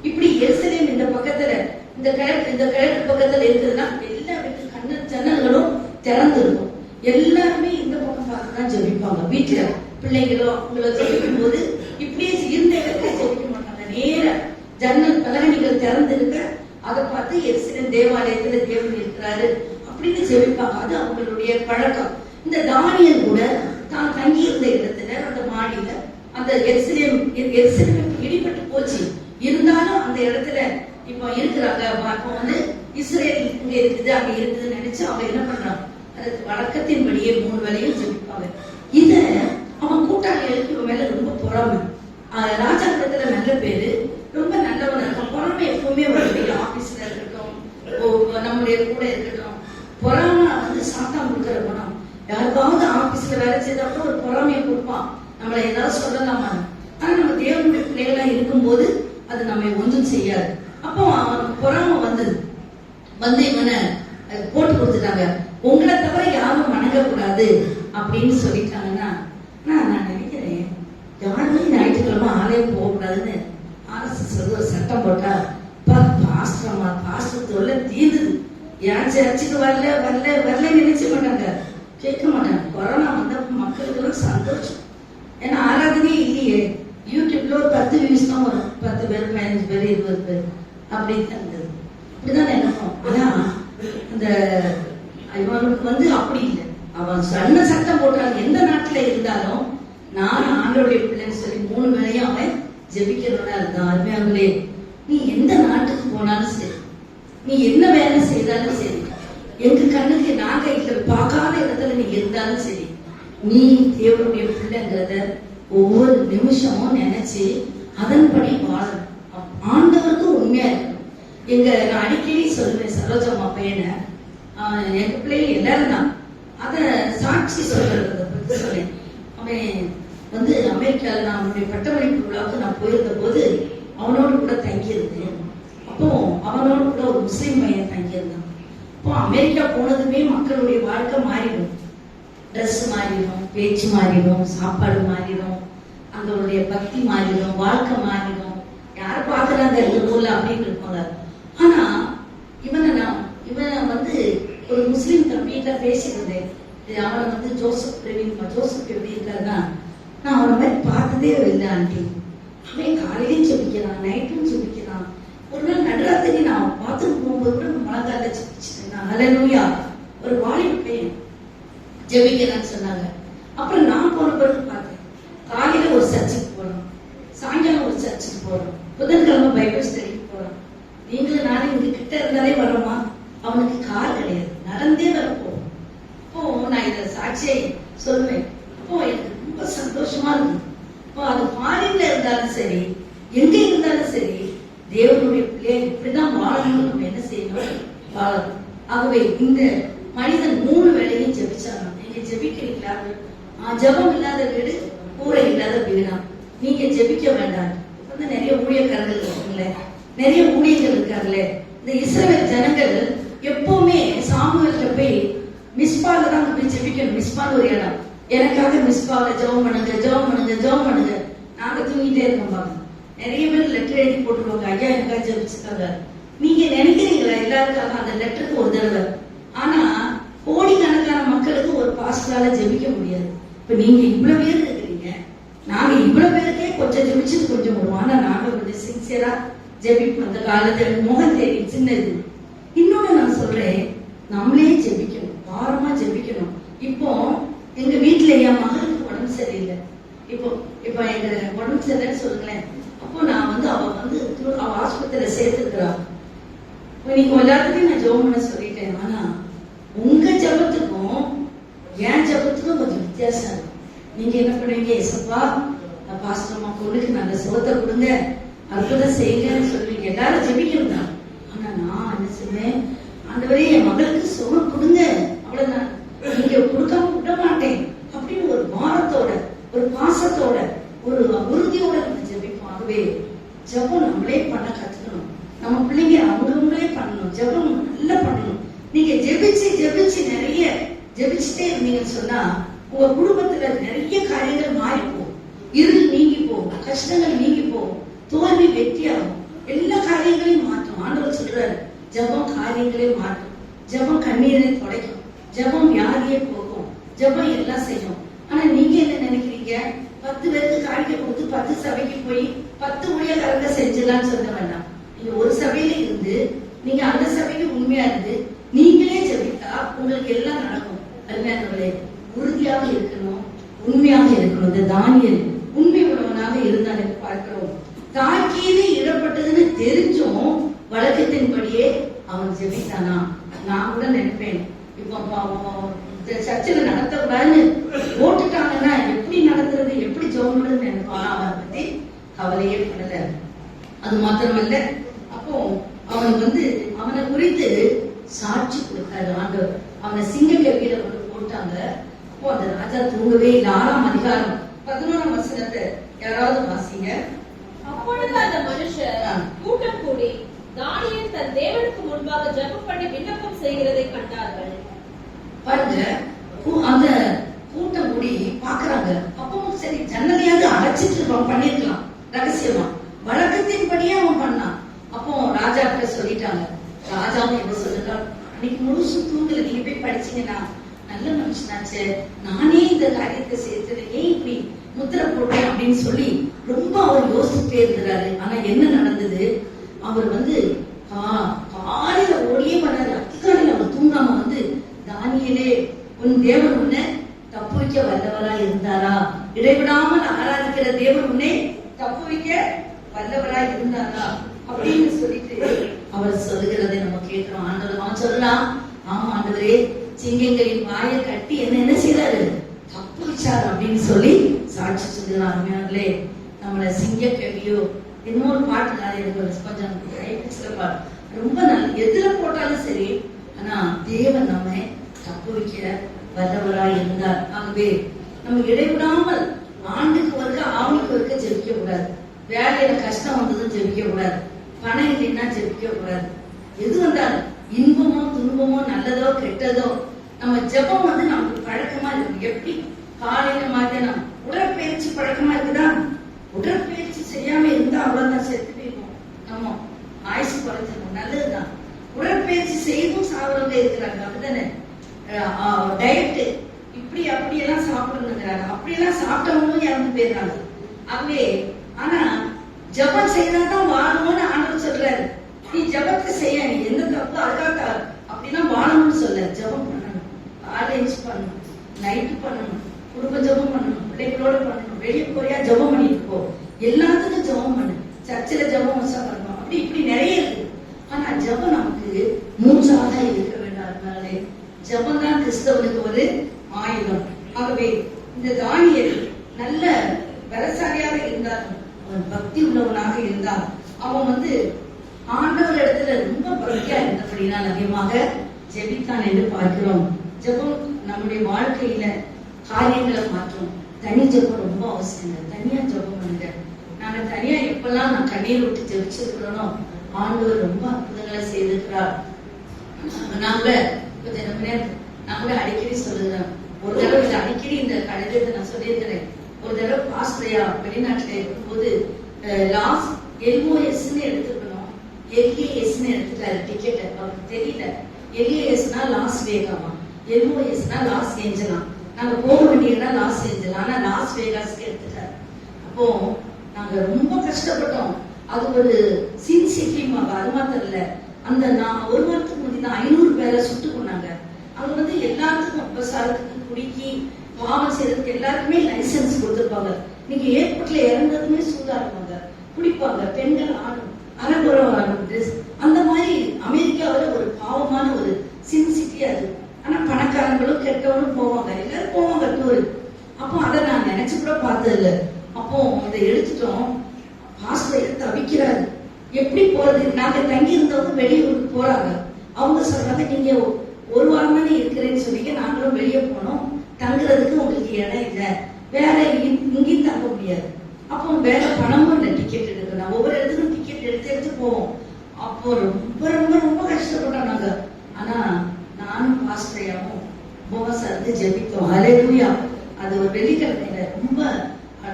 இப்படி எருசலேம் இந்த பக்கத்துல இந்த கிழக்கு பக்கத்துல இருக்குதுன்னா எல்லா வீட்டு ஜன்னல்களும் திறந்து இருக்கும். எல்லாருமே இந்த பக்கம் பார்த்துதான் ஜெபிப்பாங்க. வீட்டுல பிள்ளைங்களோ அவங்களோ ஜெபிக்கும் போது இப்படியே இருந்த இடத்துல ஜெபிக்க மாட்டாங்க. நேர ஜன்னல் பலகணிகள் திறந்து இருக்க அதை பார்த்து எருசலேம் தேவாலயத்துல தேவன் இருக்கிறாரு அப்படின்னு ஜெபிப்பாங்க. அது அவங்களுடைய பழக்கம். இந்த தானியேல் கூட தான் தங்கி இருந்த இடத்துல அந்த மாடியில அந்த எருசலேம் இடிபட்டு போச்சு, இருந்தாலும் அந்த இடத்துல இப்ப இருக்கிறாங்க. அப்போ வந்து இஸ்ரேல் இங்க இருக்குது அங்க இருக்குதுன்னு நினைச்சு அவங்க என்ன பண்றாங்க, அதுக்கு வழக்கத்தின்படியே 3 வேளையும் ஜெபிப்பாங்க. இத அவன் கூட்டாளிகளுக்கு இவன் மேல ரொம்ப பொறாமை. ராஜா இடத்துல நல்ல பேரு, ரொம்ப நல்லவன் இருக்கும். பொறாமை எப்பவுமே வருது. ஆபீஸ்ல இருக்கட்டும், நம்முடைய கூட இருக்கட்டும், பொறாமை வந்து சாத்தான் கொடுக்கிற குணம். யாருக்காவது ஆபீஸ்ல வேலை செய்தா கூட ஒரு பொறாமையை கொடுப்பான், நம்மளை ஏதாவது சொல்லலாமா. ஆனா நம்ம தேவனுடைய பிள்ளைகளா இருக்கும்போது அது நம்ம ஒன்றும் செய்யாது. அப்போ அவனுக்கு பொறாமை வந்து இவனை போட்டு கொடுத்துட்டாங்க. உங்களை தவிர யாரும் வணங்கக்கூடாது அப்படின்னு சொல்லிட்டாங்கன்னா, நான் நினைக்கிறேன் யாருமே ஞாயிற்றுக்கிழமை ஆலயம் போகக்கூடாதுன்னு RSS ஒரு சட்டம் போட்டா பாஸ்டர் தொல்லை தீர்ந்துது. ஏன் சர்ச்சுக்கு வரல நினைச்ச மாட்டாங்க, கேட்க மாட்டாங்க. கொரோனா வந்த மக்களுக்கு சந்தோஷம். ஏன்னா ஆராதனையே இல்லையே. யூடியூப்ல ஒரு 10 வியூஸ் தான் வரும். 10 பேர் 15 பேர் 20 பேர் அப்படி இருந்தது. இப்படிதான் நினைப்போம். ஆனா அந்த இவனுக்கு வந்து அப்படி இல்லை. அவன் சொன்ன சட்டம் போட்டான். எந்த நாட்டுல இருந்தாலும் நான் ஆண்டவருடைய பிள்ளைன்னு சொல்லி 3 வேளையும் அவன் ஜெபிக்கிறவனா இருந்தான். அருமையானவர்களே, நீ எந்த நாட்டுக்கு போனாலும் சரி, நீ என்ன வேலை செய்தாலும் சரி, எங்க கண்ணுக்கு நாங்க இதுல பார்க்காத இடத்துல நீ இருந்தாலும் சரி, நீ தேவனுடைய பிள்ளைங்கிறத ஒவ்வொரு நிமிஷமும் நினைச்சு அதன்படி வாழணும். ஆண்டவருக்கு உண்மையா இருக்கணும். நான் அடிக்கடி சொல்லுவேன், சரோஜம்மா பையனை, எங்க பிள்ளைகள் எல்லாரும் தான் அத சாட்சி சொல்றத பத்தி சொன்னேன். அவன் வந்து அமெரிக்கால நான் அவனுடைய பட்டமளிப்பு விழாவுக்கு நான் போயிருந்த போது அவனோடு கூட தங்கியிருந்தேன். அப்போ அவனோடு கூட ஒரு முஸ்லீம் பையன் தங்கியிருந்தான். அப்போ அமெரிக்கா போனதுமே மக்களுடைய வாழ்க்கை மாறிடும். ட்ரெஸ் மாறிடும், பேச்சு மாறிடும், சாப்பாடு மாறிடும், அங்களுடைய பக்தி மாறிடும், வாழ்க்கை மாறிடும். யார் பார்க்கறாங்க இந்த ஊர்ல அப்படின்னு இருப்பாங்க. ஆனா இவனை வந்து ஒரு முஸ்லீம் தம்பிகிட்ட பேசியிருந்தேன். அவனை வந்து ஜோசப் எப்படி இருக்காருன்னா, நான் அவனை மாதிரி பார்த்ததே இல்லை ஆண்டி. அவன் காலையிலும் ஜெபிக்கிறான், நைட்டும் ஜெபிக்கிறான். ஒரு நாள் நடுராத்திரி நான் பாத்ரூம் போகும்போது கூட முழங்கால ஜெபிச்சிட்டேன். ஹல்லேலூயா. ஒரு வாலிப பையன் ஜெபிக்கிறான்னு சொன்னாங்க. அப்புறம் நான் போன பிறகு பார்த்தேன், காலையில ஒரு சர்ச்சுக்கு போறோம், சாயங்காலம் ஒரு சர்ச்சுக்கு போறோம், புதன்கிழமை பைபிள் ஸ்டடிக்கு போறோம். நீங்களும் நானும் இங்க கிட்ட இருந்தாலே வரோமா? அவனுக்கு கார் கிடையாது, நடந்தே வரப்போம். அப்போ நான் இத சாட்சியை சொல்லுவேன். அப்போ எனக்கு ரொம்ப சந்தோஷமா இருக்கு. இப்போ அது ஃபாரின்ல இருந்தாலும் சரி, எங்க இருந்தாலும் சரி, தேவனுடைய பிள்ளையை இப்படிதான் வாழணும்னு நம்ம என்ன செய்யணும்? வாழணும். ஆகவே இந்த மனிதன் 3 வேளையும் ஜெபிச்சாங்க. நீங்க ஜெபிக்கிறீங்களா? ஜெபம் இல்லாத வீடு கூரை இல்லாத வீடா? நீங்க ஜெபிக்க வேண்டாம். வந்து நிறைய ஊழியக்காரர்கள் இருக்காங்களே, நிறைய ஊழியர்கள் இருக்காங்களே. இந்த இஸ்ரவேல் ஜனங்கள் எப்பவுமே சாமுவேல்கிட்ட போய் மிஸ்பால தான் போய் ஜெபிக்கணும். மிஸ்பால் ஒரு இடம், எனக்காக மிஸ்பால ஜெபம் பண்ணுங்க, ஜெபம் பண்ணுங்க, ஜெபம் பண்ணுங்க. நாங்க தூங்கிட்டே இருக்கோம் பாருங்க. நிறைய பேர் லெட்டர் எழுதி போட்டுருவாங்க, ஐயா எனக்காக ஜெபிச்சுக்காங்க. நீங்க நினைக்கிறீங்களா எல்லாருக்காக அந்த லெட்டருக்கு ஒரு தடவை? ஆனா கோடிக்கணக்கான மக்களுக்கு ஒரு பாஸ்டரால ஜெபிக்க முடியாது. இப்ப நீங்க இவ்வளவு பேர் இருக்கிறீங்க, நாங்க இவ்வளவு பேருக்கே கொஞ்சம் ஜெபிச்சது கொஞ்சம் வரும். ஆனா நாங்க கொஞ்சம் சின்சியரா ஜெபிப்போம். அந்த காலத்துல முகம் தெரியும் சின்னது. இன்னொன்னு நான் சொல்றேன், நம்மளே ஜெபிக்கணும், வாரமா ஜெபிக்கணும். இப்போ எங்க வீட்டுல என் மகளுக்கு உடம்பு சரியில்லை. இப்போ எங்க உடம்பு சரியில்லைன்னு சொல்லுங்களேன். அப்போ நான் வந்து அவ ஆஸ்பத்திரியில சேர்த்துக்கிறா. நீங்க எல்லாத்துக்கும் நான் ஜெபம் பண்ண சொல்லிட்டேன். ஆனா உங்க ஜெபத்துக்கும் என் ஜெபத்துக்கும் கொஞ்சம் வித்தியாசம் இருக்கு. நீங்க என்ன பண்ணுவீங்க? ஏசப்பா, பாஸ்டர்மா பொண்ணுக்கு நல்ல சுகத்தை கொடுங்க, அற்புதம் செய்யுங்கன்னு சொல்லுவீங்க. எல்லாரும் ஜெபிக்கணும் தான். ஆனா நான் என்ன சொல்லுவேன்? ஆண்டவரே என் மகளுக்கு சுகம் கொடுங்க, அவ்வளவுதான். நீங்க கொடுக்காம விட மாட்டேன் அப்படின்னு ஒரு வாரத்தோட, ஒரு பாசத்தோட, ஒரு உறுதியோட நம்ம ஜெபிப்போம். ஆகவே ஜெபம் நம்மளே பண்ண கத்துக்கணும். நம்ம பிள்ளைங்க அவங்களே பண்ணணும். ஜெபம் நல்லா பண்ணணும். நீங்க ஜெபிச்சு நிறைய ஜெபிச்சுட்டே இருந்தீங்கன்னு சொன்னா உங்க குடும்பத்துல நிறைய காரியங்கள் மாறி போகும். இருள் நீங்கி போகும், கஷ்டங்கள் நீங்கி போகும், தோல்வி வெற்றியாகும், எல்லா காரியங்களையும் மாற்றும். ஆண்டவர் சொல்றாரு, ஜெபம் காரியங்களையும் மாற்றும், ஜெபம் கண்ணீரை துடைக்கும், ஜெபம் வியாதியை போகும், ஜெபம் எல்லாம் செய்யும். ஆனா நீங்க என்ன நினைக்கிறீங்க? 10 பேருக்கு காணிக்கை கொடுத்து 10 சபைக்கு போய் 10 ஊழியக்காரங்க செஞ்சிடலாம்னு சொல்ல வேண்டாம். நீங்க ஒரு சபையில இருந்து, நீங்க அந்த சபைக்கு உண்மையா இருந்து நீங்களே ஜெபித்தா உங்களுக்கு எல்லாம் நடக்கும். அருமையானவர்களே, உறுதியாக இருக்கணும், உண்மையாக இருக்கணும். இந்த தானியேல் உண்மை உள்ளவனாக இருந்தான் என்று பார்க்கிறோம். தாக்கீது இடப்பட்டதுன்னு தெரிஞ்சும் வழக்கத்தின்படியே அவன் ஜெபித்தானா? நான் கூட நினைப்பேன், இப்போ சர்ச்சில் நடத்தக்கூடாதுன்னு போட்டுட்டாங்கன்னா எப்படி நடத்துறது, எப்படி ஜெபம் நினைப்பான். அவனை பத்தி கவலையே படல. அது மாத்திரமல்ல, அப்போ அவனை குறித்து சாட்சி கொடுத்தாரு ஆண்டவர். அவனை சிங்க கவியில கொண்டு போட்டாங்க. அப்போ அந்த ராஜா தூங்கவே இல்லை. 6ஆம் அதிகாரம் 11ஆம் வசனத்தை யாராவது வாசிங்க. அப்பொழுது அந்த மனுஷர் கூட்டம் கூடி தானியேல் தன் தேவனுக்கு முன்பாக ஜெபம் பண்ணி விண்ணப்பம் செய்கிறதை கண்டார்கள். பாருங்க, அந்த கூட்டம் கூடி பாக்குறாங்க. அப்போ சரி, ஜன்னலையாவது அடைச்சிட்டு பண்ணிருக்கலாம் ரகசியமா. வழக்கத்தின்படியே அவன் பண்ணான். அப்போ ராஜா கிட்ட சொல்லிட்டாங்க. ராஜாவும் என்ன சொல்லுங்க, அன்னைக்கு முழுசு தூங்கல, நீங்க போய் படிச்சீங்கன்னா நல்ல மனுஷனாச்சு, நானே இந்த காரியத்தை சேர்த்து ஏன் இப்படி முத்திரை போட்டேன் அப்படின்னு சொல்லி ரொம்ப அவர் யோசிச்சுட்டே இருக்கிறாரு. ஆனா என்ன நடந்தது? அவர் காலையில ஓடியே பண்ணாரு. அதிகாலையில அவர் தூங்காம தானியேலே, உன் தேவன் உன்னை தப்பு வைக்க வல்லவரா இருந்தாரா இடைவிடாமல் ஆராதிக்கிற தேவன் உன்னை தப்புவிக்க வல்லவராய் இருந்தாரா அப்படின்னு சொல்லிட்டு அவர் சொல்லுகிறதை நம்ம கேட்கிறோம். ஆண்டவர் அவன் சொல்லலாம், ஆமா ஆண்டவரே, சிங்கங்களின் வாயை கட்டி என்ன செய்யறாரு, தப்புவிச்சாரு அப்படின்னு சொல்லி சாட்சி சொல்லுகிறார். அருமையானே, நம்மள சிங்க கவியோ இன்னொரு பாட்டு எனக்கு கொஞ்சம் பாட்டு ரொம்ப நல்ல, எதுல போட்டாலும் சரி, ஆனா தேவன் நம்மை தப்பு வைக்கிற வல்லவராய் இருந்தார். ஆகவே நம்ம இடைவிடாமல் ஆண்டுக்கு ஒருக்க ஆவணிக்கு ஒருக்க ஜெபிக்க கூடாது. வேலையில கஷ்டம் வந்ததும் ஜெபிக்க கூடாது. பணம் இல்லைன்னா ஜெபிக்க கூடாது. எது வந்தாலும் இன்பமோ துன்பமோ நல்லதோ கெட்டதோ நம்ம ஜெபம் நமக்கு பழக்கமா இருக்கு. எப்படி காலையில மத்தியானம் உடற்பயிற்சி பழக்கமா இருக்குதா? உடற்பயிற்சி செய்யாம இருந்தா அவ்வளவுதான், செத்து போயிருவோம். நம்ம ஆயுசு குறைஞ்சிடும். நல்லதுதான். உடற்பயிற்சி செய்தும் சாப்பிடுறவங்க இருக்கிறாங்க, அப்படித்தானே? டயட்டு இப்படி அப்படி எல்லாம் சாப்பிடணுங்கிறாங்க. அப்படி எல்லாம் சாப்பிட்டவங்களும் இறந்து போயிடுறாங்க. ஆகவே ஆனா ஜபம் செய்தாதான் வாழணும்னு ஆண்டவர் சொல்றாரு. நீ ஜபத்தை செய்ய, நீ எந்த தப்பு அதுக்காக அப்படின்னா வாழணும்னு சொல்ல. ஜபம் பண்ணணும், காலேஜ் பண்ணணும், நைட்டு பண்ணணும், குடும்ப ஜபம் பண்ணணும், பிள்ளைகளோட பண்ணணும், வெளியே போயா ஜபம் பண்ணிட்டு போ, எல்லாத்துக்கும் ஜபம் பண்ணு, சர்ச்சில் ஜபம் வச்சா பண்ணணும், அப்படி இப்படி நிறைய இருக்கு. ஆனா ஜபம் நமக்கு மூச்சாக இருக்க வேண்டாம். ஜபம் தான் கிறிஸ்தவனுக்கு ஒரு ஆயுதம். ஆகவே இந்த தானியேல் நல்ல பலசாலியாக இருந்தாலும், அவன் பக்தி உள்ளவனாக இருந்தான். அவன் ஆண்டவர் இடத்துல ரொம்ப பக்தியா இருந்தபடினால் அதிகமாக ஜெபித்தான் என்று பார்க்கிறோம். ஜெபம் நம்முடைய வாழ்க்கையில காரியங்களை மாற்றும். தனி ஜெபம் ரொம்ப அவசியம். தனியா ஜெபம் பண்ணுங்க. நாங்க தனியா எப்பெல்லாம் நான் கண்ணீர் விட்டு ஜெபிச்சிருக்கிறோனோ ஆண்டவர் ரொம்ப அற்புதங்களை செய்திருக்கிறார். நாங்க அடிக்கடி சொல்லுகிறேன். ஒரு தடவை அடிக்கடி இந்த கடிதத்தை நான் சொல்லியிருக்கிறேன். ஒரு தடவை பாஸ்டையா வெளிநாட்டுல இருக்கும்போது லாஸ் LOSன்னு எடுத்துக்கணும், LASன்னு எடுத்துட்டாரு டிக்கெட். அவருக்கு தெரியல. LASனா லாஸ் வேகாமா, LOSனா லாஸ் ஏஞ்சலாம். நாங்க போக வேண்டியதுனா லாஸ் ஏஞ்சலாம், ஆனா லாஸ் வேகாஸ்க்கு எடுத்துட்டாரு. அப்போ நாங்க ரொம்ப கஷ்டப்பட்டோம். அது ஒரு சின்சிட்டிவ், அது மாத்திரம் இல்ல, அந்த நான் ஒரு வாரத்துக்கு முன்னாடி 500 பேரை சுட்டு கொண்டாங்க. அது எல்லாத்துக்கும் உபசாரத்துக்கு, குடிக்கி, பாவம் செய்யறதுக்கு எல்லாருக்குமே லைசன்ஸ் கொடுத்துருப்பாங்க. நீங்க ஏர்போர்ட்ல இறந்ததுமே சூதா இருப்பாங்க, குடிப்பாங்க, பெண்கள் ஆடும், அரைகுறம் ஆடும் ட்ரெஸ். அந்த மாதிரி அமெரிக்காவில் ஒரு பாவமான ஒரு சின்சிட்டி அது. ஆனா பணக்காரங்களும் கெட்டவனும் போவாங்க, எல்லாரும் போவாங்க டூரு. அப்போ அதை நான் நினைச்சு கூட பார்த்தது இல்லை. அப்போ இதை எடுத்துட்டோம். பாஸ்டர் தவிக்கிறாரு, எப்படி போறது? நாங்க தங்கி இருந்தவங்க வெளியூருக்கு போறாங்க. அவங்க சொல்றாங்க, நீங்க ஒரு வாரம் தானே இருக்கிறேன்னு சொல்லிக்க, நாங்களும் வெளியே போனோம், தங்குறதுக்கு உங்களுக்கு இடம் இல்லை, வேற இங்கேயும் தங்க முடியாது. அப்போ வேற பணமும் இல்லை, டிக்கெட் எடுக்கணும். ஒவ்வொரு இடத்துக்கும் டிக்கெட் எடுத்து போவோம். அப்போ ரொம்ப ரொம்ப ரொம்ப கஷ்டப்பட்டோம் நாங்க. ஆனா நானும் பாஸ்டரையாவும் உபவாசம் ஜெபித்தோம். ஹல்லேலூயா. அது ஒரு வெள்ளிக்கிழமையில ரொம்ப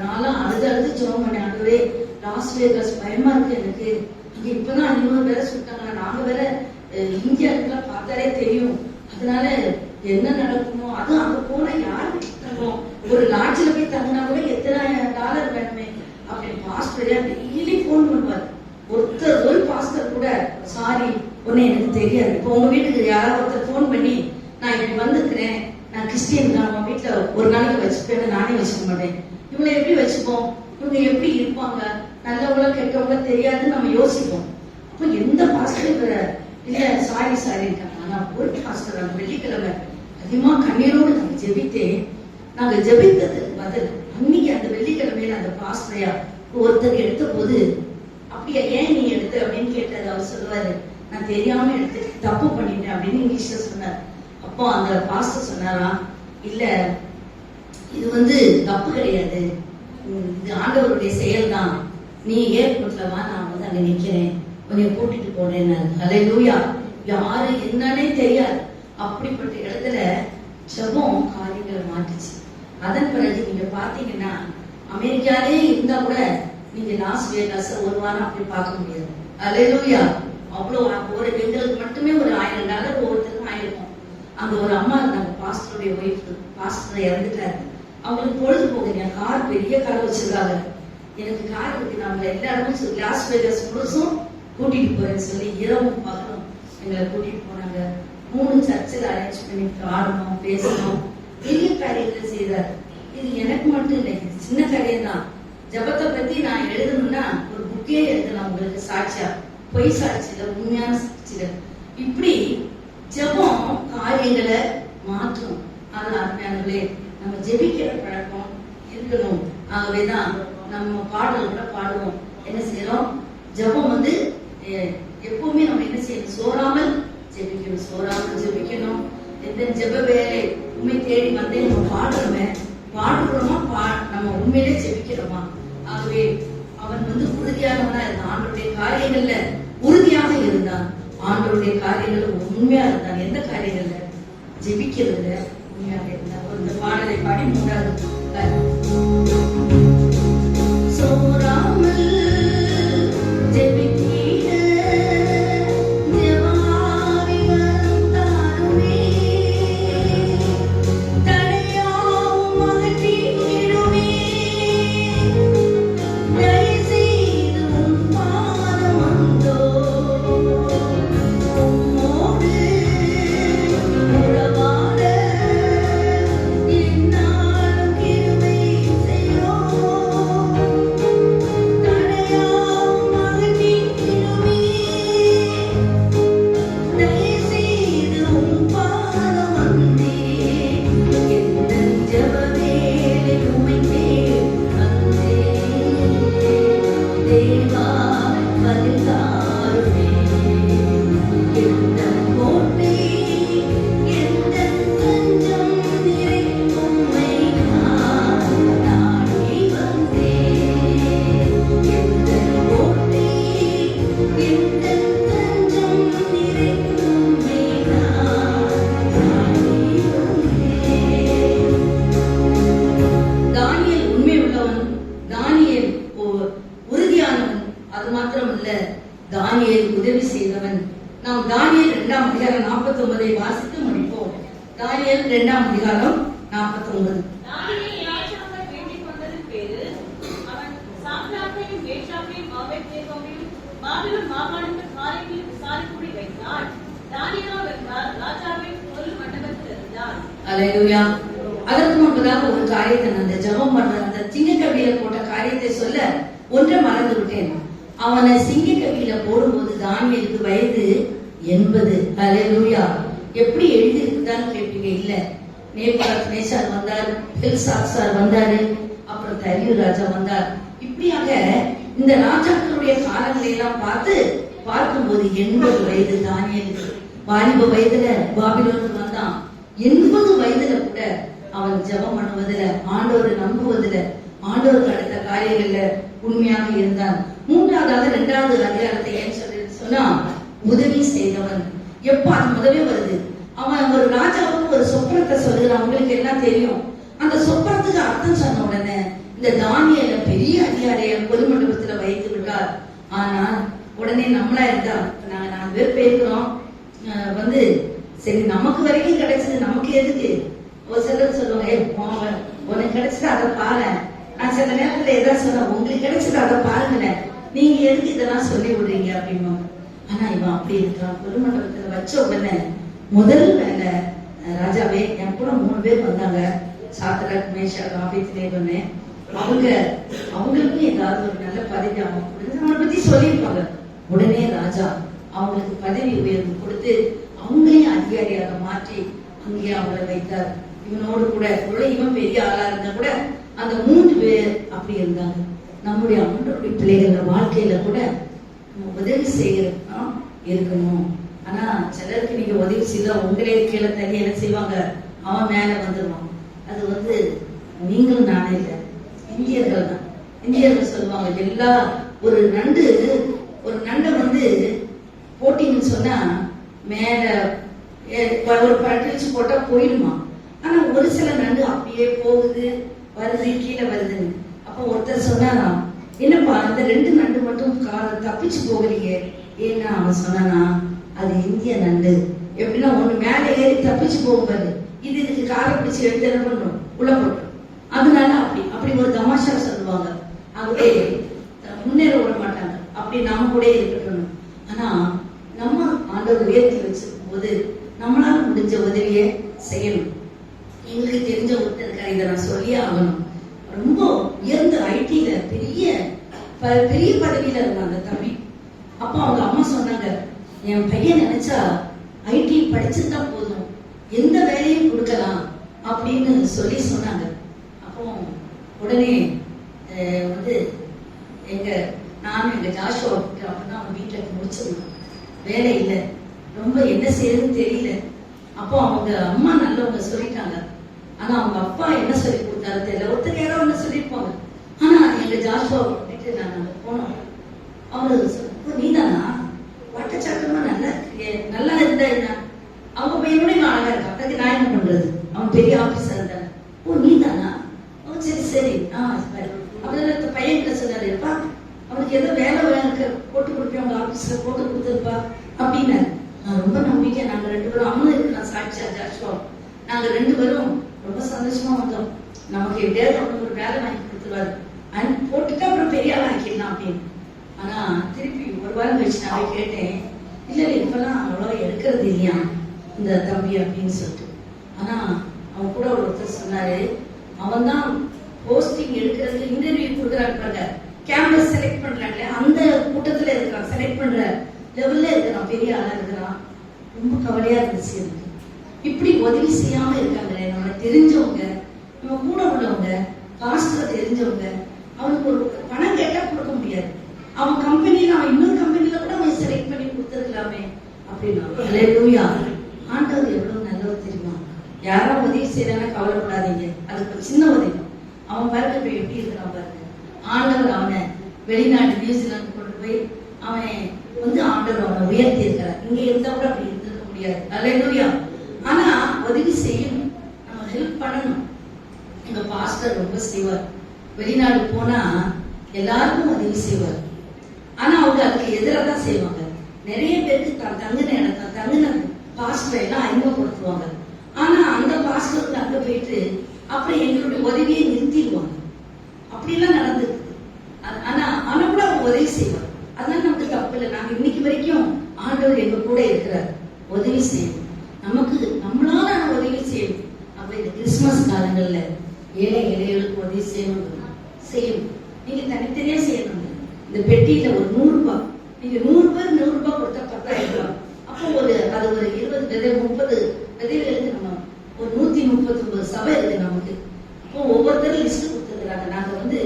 நானும் அழுது ஜெபம் பண்ணேன். ஆண்டவரே, லாஸ் வேகாஸ் பயமா இருக்கு எனக்கு. இங்க இப்பதான் 500 பேரை சுட்டாங்க. நாங்க வேற இந்தியாவுக்குலாம் பார்த்தாலே தெரியும். அதனால என்ன நடக்குமோ, அது அங்க போனா யார் தங்கும், ஒரு லாட்ஜில போய் தங்கினா கூட $எத்தனாயிரம் வேணுமே அப்படின்னு பாஸ்டர் டெய்லி போன் பண்ணுவார். ஒரு பாஸ்டர் கூட, சாரி ஒன்னு எனக்கு தெரியாது, இப்போ உங்க வீட்டுக்கு யாராவது ஒருத்தர் போன் பண்ணி, நான் இப்படி வந்துருக்கிறேன், நான் கிறிஸ்டியன் தான், உங்க வீட்டுல ஒரு நாளைக்கு வச்சுப்பேன், நானே வச்சுக்க மாட்டேன், இவங்களை எப்படி வச்சுப்போம், இவங்க எப்படி இருப்பாங்க, நல்லவங்கள கெட்டவங்கள தெரியாதுன்னு நம்ம யோசிப்போம். அப்போ எந்த பாஸ்டர் இல்ல சாரி இருக்காங்க. ஆனா ஒரு பாஸ்டர் அந்த வெள்ளிக்கிழமை அதிகமா கண்ணீரோடு நாங்க ஜெபித்தேன். நாங்க ஜெபித்தது பதில் அன்னைக்கு அந்த வெள்ளிக்கிழமையில அந்த பாஸ்டரையா ஒருத்தர் எடுத்த போது, அப்படியா ஏன் நீ எடுத்த அப்படின்னு கேட்டது. அவர் சொல்லுவாரு, நான் தெரியாம எடுத்து தப்பு பண்ணிட்டேன் அப்படின்னு இங்கிலீஷ்ல சொன்னார். அப்போ அந்த பாஸ்டர் சொன்னாரா, இல்ல இது தப்பு கிடையாது, இது ஆண்டவருடைய செயல் தான், நீ ஏர்போர்ட்ல வா, நான் அங்க நிக்கிறேன், கொஞ்சம் கூட்டிட்டு போனேன். ஹல்லேலூயா. யாரு என்னன்னே தெரியாது. அப்படிப்பட்ட இடத்துல ஜெபம் காரியங்களை மாட்டுச்சு. அதன் பிறகு நீங்க பாத்தீங்கன்னா அமெரிக்காலே இருந்தா கூட நீங்க லாஸ் வேகாஸ் ஒரு வாரம் அப்படி பார்க்க முடியாது. ஹல்லேலூயா. அவ்வளவு ஒரு எங்களுக்கு மட்டுமே ஒரு $1000 ஒவ்வொருத்தருக்கும் ஆயிருக்கும். அங்க ஒரு அம்மா இருந்தாங்க, பாஸ்டருடைய ஒய்ஃப், பாஸ்டர் இறந்துட்டாரு. அவங்களுக்கு பொழுதுபோக்கு, கார் பெரிய கார் வச்சிருக்காங்க. எனக்கு கார் இருக்கு, நம்ம எல்லா இடமும் லாஸ் வேகாஸ் முழுசும் கூட்டிட்டு போறேன்னு சொல்லி இரவும் பகலும் எங்களை கூட்டிட்டு போனாங்க. 3 சர்ச்சில் அரேஞ்ச் பண்ணி ஆடணும், பேசணும், பெரிய காரியங்களை செய்தார். இது எனக்கு மட்டும் இல்லை, சின்ன காரியம் தான். ஜபத்தை பத்தி நான் எழுதணும்னா ஒரு புக்கே எழுதலாம் உங்களுக்கு சாட்சியா. பொய் சாட்சியில, உண்மையான சாட்சியில. இப்படி ஜபம் காரியங்களை மாற்றும். அது அருமையானவர்களே, நம்ம ஜெபிக்கிற பழக்கம் இருக்கணும். ஆகவேதான் நம்ம பாடல் கூட பாடுவோம். என்ன செய்யறோம்? ஜபம் எப்பவுமே நம்ம என்ன செய்யணும்? சோறாமல் ஜெபிக்கணும், சோறாமல் ஜெபிக்கணும். எந்த ஜெப வேலை உண்மை தேடி வந்து நம்ம பாடுறோமா, நம்ம உண்மையிலே ஜெபிக்கிறோமா? ஆகவே அவன் உறுதியானவனா இருந்தான். ஆண்டவருடைய காரியங்கள்ல உறுதியாக இருந்தான். ஆண்டவருடைய காரியங்கள் உண்மையா இருந்தான். எந்த காரியங்கள்ல? ஜெபிக்கிறதுல உண்மையாக இருந்தான். இந்த பாடலை பாடி 3வது சோறாமல் ஜெபித்திட ஜெபாவி வந்தாருமே, தடையாவும் அகற்றிடுமே, தயவு செய்து உன் பாதம் வந்தோ, உம்மோடு உறவாட என்னாலும் கிருபை செய்யும், தடையாவும் அகற்றிடுமே, தயவு செய்து உன் பாதம் வந்தே, எந்தன் ஜெப வேளை உம்மை தேடி வந்தேன். தேவா பதில் தாருமே, எந்தன் கோட்டை, எந்தன் தஞ்சம் நிறை உம்மை நான் நாடி வந்தேன். எந்தன் கோட்டை, எந்தன் தஞ்சம் நிறை உம்மை நான் நாடி வந்தேன். தானியேல் உண்மை உள்ளவன், தானியேல் உறுதியானவன். அது மாத்திரமல்ல, தானியேல் உதவி செய்தவன். நாம் தானியேல் 2ஆம் அதிகாரம் 49 வாசித்து முடிப்போம். தானியேல் 2ஆம் அதிகாரம் 49. தானியேல் ராஜாவை வேண்டிக் கொண்டதின் பேரில் அவன் சாத்ராக்கையும், மேஷாக்கையும், ஆபேத்நேகோவையும் பாபிலோன் மாகாணத்து காரியங்களில் விசாரிக்கும்படி வைத்தான். தானியேல் என்றால் ராஜாவின் பொருள் மண்டபத்தில் இருந்தான். அல்லேலூயா. அதற்கு முன்பதாக ஒரு காரியத்தை, அந்த ஜெபம் பண்ற அந்த சிங்கக்கவியில போட்ட காரியத்தை சொல்ல ஒன்றை மறந்து விட்டேன். அவனை சிங்கக்கவியில போடும்போது தானியேலுக்கு வயது 80. அல்லேலூயா. எப்படி எழுதியிருக்குதான்னு கேட்பீங்க. இல்ல, நேபுகாத்நேச்சார் வந்தார், பெல்சாத்சார் வந்தாரு, அப்புறம் தரியு ராஜா வந்தார். இப்படியாக இந்த ராஜாக்களுடைய காலங்களை எல்லாம் பார்க்கும்போது 80 வயது தானியேலுக்கு. வாலிப வயதுல பாபிலோனுக்கு வந்தான். 80 வயதுல கூட அவன் ஜெபம் பண்ணுவதில, ஆண்டவரை நம்புவதில, ஆண்டவருக்கு அடுத்த காரியங்கள்ல உண்மையாக இருந்தான். 3வது 2வது அதிகாரத்தை ஏன் சொன்னா, உதவி செய்தவன். எப்ப அது முதவே வருது? அவன் ஒரு ராஜாவுக்கு ஒரு சொப்பனத்தை சொல்லுகிறான். அவங்களுக்கு எல்லாம் தெரியும். அந்த சொப்பனத்துக்கு அர்த்தம் சொன்ன உடனே இந்த தானியேலை பெரிய அதிகாரிய பொதுமண்டபத்துல வைத்து விட்டார். ஆனா உடனே நம்மளா இருந்தா, நாங்க 4 பேர் பேருக்கிறோம், சரி நமக்கு வரைக்கும் கிடைச்சது, நமக்கு எதுக்கு? ஒரு சிலர் சொல்லுவாங்க, உனக்கு கிடைச்சது அதை பாரு. நான் சில நேரத்துல எதாவது சொன்னேன், உங்களுக்கு கிடைச்சது அதை பாருங்களேன், நீங்க எதுக்கு இதெல்லாம் சொல்லி விடுறீங்க அப்படின்வாங்க. ஆனா இவன் அப்படி இருக்கான். பொதுமண்டபத்துல வச்ச உடனே முதல் வேலை, ராஜாவே என் கூட 3 பேர் வந்தாங்க, சாத்ராக், மேஷாக், ஆபேத்நேகோன்னு. அவங்களுக்கும் ஏதாவது ஒரு நல்ல பதவி அவங்களை பத்தி சொல்லியிருப்பாங்க. உடனே ராஜா அவங்களுக்கு பதவி உயர்வு கொடுத்து அவங்களையும் அதிகாரியாக மாற்றி அங்கே அவங்களை வைத்தார். இவனோடு கூட இவன் பெரிய ஆளா இருந்தா கூட அந்த 3 பேர் அப்படி இருந்தாங்க. நம்முடைய ஆண்டவருடைய பிள்ளைகள வாழ்க்கையில கூட உதவி செய்யறதுனா இருக்கணும். ஆனா சிலருக்கு நீங்க உதவி செய்ய உங்களே கீழே தள்ளி என்ன செய்வாங்க, அவன் மேல வந்துடுவான். அது நீங்களும் நானே இல்லை, இந்தியர்கள் தான். இந்தியர்கள் சொல்லுவாங்க, எல்லா ஒரு நண்டை போட்டிங்கன்னு சொன்னா மேல ஒரு பரட்டி வச்சு போட்டா போயிடுமா. ஆனா ஒரு சில நண்டு அப்படியே போகுது, வருது, கீழே வருதுன்னு. அப்ப ஒருத்தர் சொன்னானா, என்னப்பா இந்த 2 நண்டு மட்டும் தப்பிச்சு போகிறீங்க ஏன்னா? அவன் சொன்னானா, அது இந்திய நண்டு. எப்படின்னா ஒண்ணு மேல ஏறி தப்பிச்சு போகும்போது இதுக்கு காலை பிடிச்சு எடுத்து என்ன பண்றோம், உள்ள போட்டோம். அதனால அப்படி ஒரு தமாஷா சொல்லுவாங்க. ஆகவே முன்னேற விட மாட்டாங்க. அப்படி நாம கூட இருக்கணும். ஆனா நம்ம ஆண்டவர் உயர்த்தி வச்சிருக்கும் போது நம்மளால முடிஞ்ச உதவியை செய்யணும். எங்களுக்கு தெரிஞ்ச ஒருத்தருக்காக இதை நான் சொல்லியே ஆகணும். ரொம்ப ஐடில இருந்தான் அந்த தம்பி. அப்போ அவங்க அம்மா சொன்னாங்க, என் பையன் நினைச்சா ஐடி படிச்சுட்டா போதும், எந்த வேலையும் கொடுக்கலாம் அப்படின்னு சொல்லி சொன்னாங்க. அப்போ உடனே வந்து நானும் எங்க ஜாஷுவா அப்படின்னா அவங்க வீட்டுல முடிச்சிருந்தோம். வேலை இல்லை, ரொம்ப என்ன செய்யறதுன்னு தெரியல. அப்போ அவங்க அம்மா நல்லவங்க சொல்லிட்டாங்க. ஆனா அவங்க அப்பா என்ன சொல்லி கொடுத்தாரு தெரியல. ஒருத்தர் யாரோ ஒண்ணு சொல்லியிருப்பாங்க. ஆனா எங்க ஜாஷுவா விட்டு நாங்க போனோம். அவரு நீதானா வட்டச்சாட்டமா நல்லா இருக்கு, நல்லா இருந்தா என்ன, அவங்க பையனோட அழகா இருக்கா, அதுக்கு நான் என்ன பண்றது, அவன் பெரிய ஆபீசர் இருந்தாங்க. ஓ நீதானா, ஓ சரி சரி அப்படின்னா பையன் கிட்ட சொன்னாரு, இருப்பா அவனுக்கு ஏதோ வேலை வேலை போட்டு கொடுப்பேன் அவங்க ஆபீஸ்ல போட்டு கொடுத்துருப்பா அப்படின்னு. நான் ரொம்ப நம்பிக்கை, நாங்க 2 பேரும் அவனும் இருக்கு, நான் சாட்சியா ஜாஷுவா, நாங்க 2 பேரும் ரொம்ப சந்தோஷமா வந்தோம். நமக்கு எப்படியாவது அவனுக்கு ஒரு வேலை வாங்கி கொடுத்துருவாரு, போட்டுட்டு அப்புறம் பெரிய ஆள் ஆக்கிடலாம் அப்படின்னு. ஆனா திருப்பி 1 வாரம் கழிச்சு நான் கேட்டேன், இல்ல இப்பெல்லாம் அவ்வளவா எடுக்கிறது இல்லையா இந்த தம்பி அப்படின்னு சொல்லிட்டு. ஆனா அவன் கூட ஒருத்தர் சொன்னாரு, அவன் தான் போஸ்டிங் எடுக்கிறது, இன்டர்வியூ கொடுக்குறாங்க, கேம்பஸ் செலக்ட் பண்றாங்களே அந்த கூட்டத்துல இருக்கிறான், செலக்ட் பண்ற லெவல்ல இருக்கிறான், பெரிய ஆளா இருக்கிறான். ரொம்ப கவலையா இருந்துச்சு எனக்கு. இப்படி உதவி செய்யாம இருக்காங்களே, நம்ம தெரிஞ்சவங்க, நம்ம கூட உள்ளவங்க, பாஸ்டரை தெரிஞ்சவங்க, அவனுக்கு ஒரு பணம் கேட்டா கொடுக்க முடியாது. அவன் கம்பெனியில, அவன் இன்னொரு கம்பெனில கூட அவன் செலக்ட் பண்ணி கொடுத்துருக்கலாமே அப்படின்னா. அல்லேலூயா. ஆண்டவர் எவ்வளவு நல்லவர் தெரியுமா. யாரோ உதவி செய்யறாங்க கவலைப்படாதீங்க, அதுக்கு ஒரு சின்ன உதவி. அவன் பாருங்க இப்ப எப்படி இருக்கிறான் பாருங்க. ஆண்டவர் அவனை வெளிநாட்டு நியூசிலாந்து கொண்டு போய் அவன் வந்து ஆண்டவர் அவனை உயர்த்தி இருக்கிறார். இங்க இருந்தா கூட அப்படி இருந்திருக்க முடியாது. அல்லேலூயா. ஆனா உதவி செய்யணும், நம்ம ஹெல்ப் பண்ணணும். எங்க பாஸ்டர் ரொம்ப செய்வார். வெளிநாடு போனா எல்லாருக்கும் உதவி செய்வார். ஆனா அவங்க அதுக்கு எதிராக தான் செய்வாங்க. நிறைய பேருக்கு தங்குன இடத்த தங்குன பாஸ்டர் எல்லாம் அறிமுகப்படுத்துவாங்க. ஆனா அந்த பாஸ்டருக்கு அங்க போயிட்டு அப்புறம் எங்களுடைய உதவியை நிறுத்திடுவாங்க. அப்படிலாம் நடந்துருக்கு. ஆனா கூட அவங்க உதவி செய்வாங்க. அதனால நமக்கு தப்பு இல்லை. நாங்க இன்னைக்கு வரைக்கும் ஆண்டவர் எங்க கூட இருக்கிறார். உதவி செய்யணும், நமக்கு நம்மளால உதவி செய்யணும். அப்ப இந்த கிறிஸ்துமஸ் காலங்கள்ல ஏழை எளியவர்களுக்கு உதவி செய்யணும். நீங்க தனித்தனியா செய்யணும். இந்த பெட்டியில ஒரு 100 ரூபாய், நீங்க 100 பேர் 100 ரூபாய் கொடுத்தா 10,000 ரூபாய். அப்போ அது ஒரு 20 விதை 30 விதைகளுக்கு நம்ம ஒரு 139 சபை இருக்கு நமக்கு. அப்போ ஒவ்வொருத்தரும் லிஸ்ட் கொடுத்துருக்காங்க. நாங்க வந்து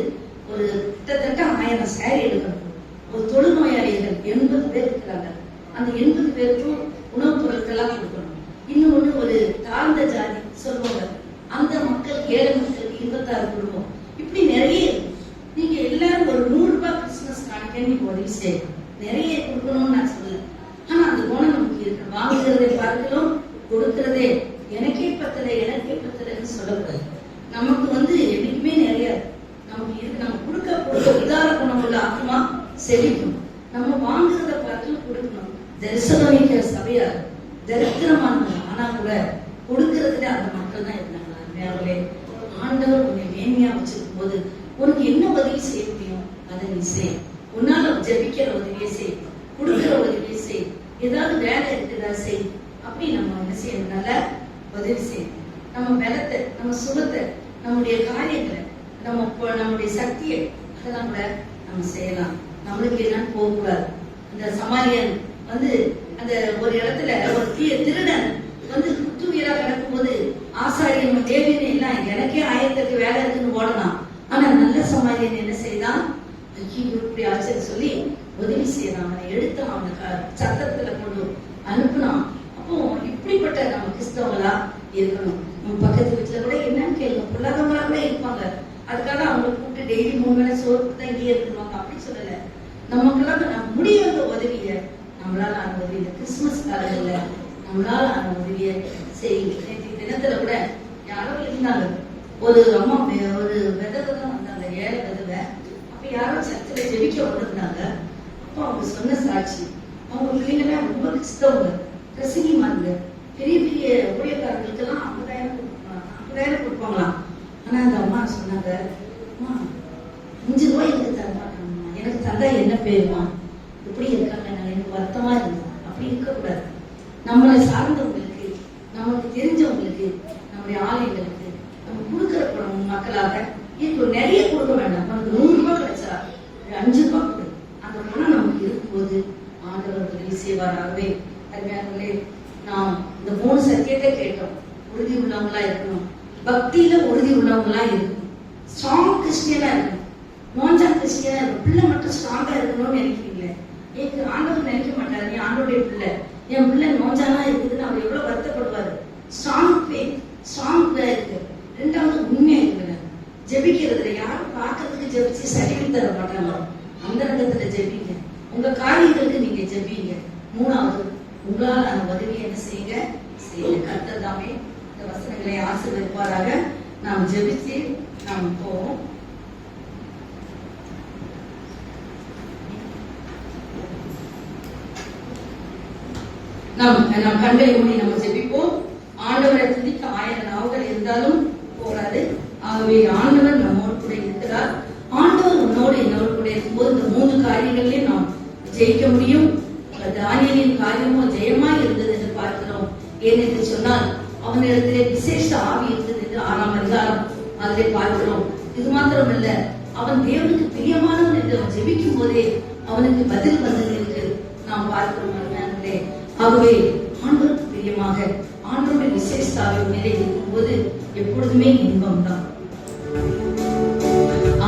ஒரு கிட்டத்தட்ட 1000 சாரி எடுக்கணும். ஒரு தொழுநோயாளிகள் 80 பேர் இருக்கிறாங்க. அந்த 80 பேருக்கும் உணவுப் பொருட்கள்லாம் கொடுக்கணும். இன்னொன்னு ஒரு தாழ்ந்த ஜாதி சொல்லுவாங்க, அந்த மக்களுக்கு, ஏழை மக்களுக்கு 26 குடும்பம். இப்படி நிறைய நீங்க எல்லாரும் ஒரு 100 ரூபாய் கிறிஸ்துமஸ் காணிக்க நீங்க உதவி செய்யணும். நிறைய கொடுக்கணும்னு நான் சொல்லல. ஆனா அந்த குணம் நமக்கு இருக்கு. வாங்குகிறதை பார்க்கலாம், கொடுக்கிறதே எனக்கே பத்தலைன்னு சொல்லக்கூடாது. நமக்கு வந்து என்னைக்குமே நிறைய நமக்கு இருக்கு. நம்ம கொடுக்க உதார குணம் உள்ள ஆத்மா செழிக்கும். நம்ம வாங்குறத பார்த்து கொடுக்கணும். தரிசனமிக்க சபையார் தரித்திரமானவங்க, ஆனா கூட கொடுக்கறதுல அந்த மக்கள் தான் இருந்தாங்க. ஆண்டவர் உன்னை மேன்மையா வச்சிருக்கும் போது உனக்கு என்ன உதவி செய்ய முடியும் அதை நீ செய். உன்னால ஜெபிக்கிற உதவியை செய், கொடுக்கிற உதவியை செய், ஏதாவது வேலை இருக்குதா செய். அப்படி நம்ம என்ன செய்யறதுனால உதவி செய்யணும். நம்ம பலத்தை, நம்ம சுகத்தை, நம்முடைய காரியங்களை, நம்முடைய சக்தியை அதெல்லாம் கூட நம்ம செய்யலாம். நம்மளுக்கு என்னன்னு போகக்கூடாது. அந்த சமாரியன் வந்து அந்த ஒரு இடத்துல ஒரு திருடன் வந்து குத்துவீரா கிடக்கும் போது ஆசாரியன் தேவியன் எல்லாம் எனக்கே ஆயத்துக்கு வேலை இருக்குன்னு ஓடலாம். ஆனா நல்ல சமாரியன் என்ன செய்தான், இப்படி ஆச்சரிய சொல்லி உதவி செய்யறான். அவனை எடுத்து அவனுக்கு சத்தத்துல கொண்டு அனுப்புனான். அப்போ இப்படிப்பட்ட நம்ம கிறிஸ்தவங்களா இருக்கணும். நம்ம பக்கத்து வீட்டுல கூட என்னன்னு கேட்கணும், பொல்லாதவங்களா கூட இருப்பாங்க. அதுக்காக அவங்களை கூப்பிட்டு டெய்லி 3 வேளை சோறு தான் இங்கே இருக்கணுவாங்க அப்படி சொல்லல. நமக்கெல்லாம் நம்ம முடியாத உதவிய நம்மளால ஆன உதவி இந்த கிறிஸ்துமஸ் காலங்கள்ல நம்மளால ஆன உதவிய செய்யுங்க. நேற்று தினத்துல கூட யாரோ இருந்தாங்க, ஒரு அம்மா ஒரு விதவை தான் வந்தாங்க, ஏழை விதவை. அப்ப யாரோ சர்ச்சில் ஜெபிக்க வந்திருந்தாங்க. அப்போ அவங்க சொன்ன சாட்சி, அவங்க பிள்ளைங்கலாம் ரொம்ப கிறிஸ்தவங்க, பிரசங்கிமாங்க, பெரிய பெரிய ஊழியக்காரங்களுக்கு எல்லாம் 50,000 கொடுப்பாங்களாம். ஆனா அந்த அம்மா சொன்னாங்க, அம்மா 5 ரூபாய் எனக்கு தர மாட்டாங்கம்மா, எனக்கு தந்தா என்ன பேருமா, இப்படி இருக்காங்க, நான் எனக்கு வருத்தமா இருந்தது. அப்படி இருக்கக்கூடாது. நம்மளை சார்ந்தவங்களுக்கு, நமக்கு தெரிஞ்சவங்களுக்கு, நம்முடைய ஆலயங்களுக்கு நம்ம கொடுக்கிற மக்களாக இப்போ நிறைய கொடுக்க வேண்டாம். உனக்கு 100 ரூபாய் கிடைச்சா 5 ரூபாய் கொடு. அந்த செய்வாராகவே. அருமையானவர்களே, நாம் இந்த 3 சத்தியத்தை கேட்டோம். உறுதி உள்ளவங்களா இருக்கணும், பக்தியில உறுதி உள்ளவங்களா இருக்கணும், ஸ்ட்ராங் கிறிஸ்டியனா இருக்கணும். நோஞ்சா கிறிஸ்டியனா இருக்கணும். பிள்ளை மட்டும் ஸ்ட்ராங்கா இருக்கணும்னு நினைக்கிறீங்களே, எனக்கு ஆண்டவர் நினைக்க மாட்டாரு, நீ ஆண்டோடைய பிள்ளை, என் பிள்ளை நோஞ்சானா இருக்குதுன்னு அவர் எவ்வளவு வருத்தப்படுவாரு. ஸ்ட்ராங் ஃபேத், ஸ்ட்ராங் இருக்கு. ரெண்டாவது உண்மையா இருக்குங்க. ஜெபிக்கிறதுல யாரும் பார்க்கறதுக்கு ஜெபிச்சு சர்டிஃபிகேட் தர மாட்டாங்க. அந்த இடத்துல ஜெபிங்க, உங்க காரியங்களுக்கு நீங்க ஜெபிங்க. மூணாவது, உங்களால் அந்த உதவியை என்ன செய்யுங்க, செய்யுங்க. கர்த்தர் தாமே இந்த வசனங்களை ஆசீர்வதிப்பாராக. நாம் ஜெபிச்சு நாம் போவோம். நாம் கண்களை மூடி நம்ம ஜெபிப்போம். ஆண்டவரை துதிக்க 1000 நாவுகள் இருந்தாலும் போராது. ஆகவே ஆண்டவர் நம்மோடு கூட இருக்கிறார். ஆண்டவர் உன்னோடு என்னோடு கூட இருக்கும்போது இந்த 3 காரியங்களையும் நாம் ஜெயிக்க முடியும். தானியேலின் காரியமோ ஜெயமாய் இருந்தது என்று பார்க்கிறோம். ஏனென்று சொன்னால் அவனிடத்திலே விசேஷ ஆவி இருந்தது என்று 6ஆம் அதிகாரம் அதிலே பார்க்கிறோம். இது மாத்திரமல்ல, அவன் தேவனுக்கு பிரியமானவன் என்று அவன் ஜெபிக்கும் போதே அவனுக்கு பதில் வந்தது என்று நாம் பார்க்கிறோம். ஆகவே ஆண்டவருக்கு பிரியமாக ஆண்டவருடைய விசேஷ ஆவி மேலே இருக்கும்போது எப்பொழுதுமே இன்பம் தான்.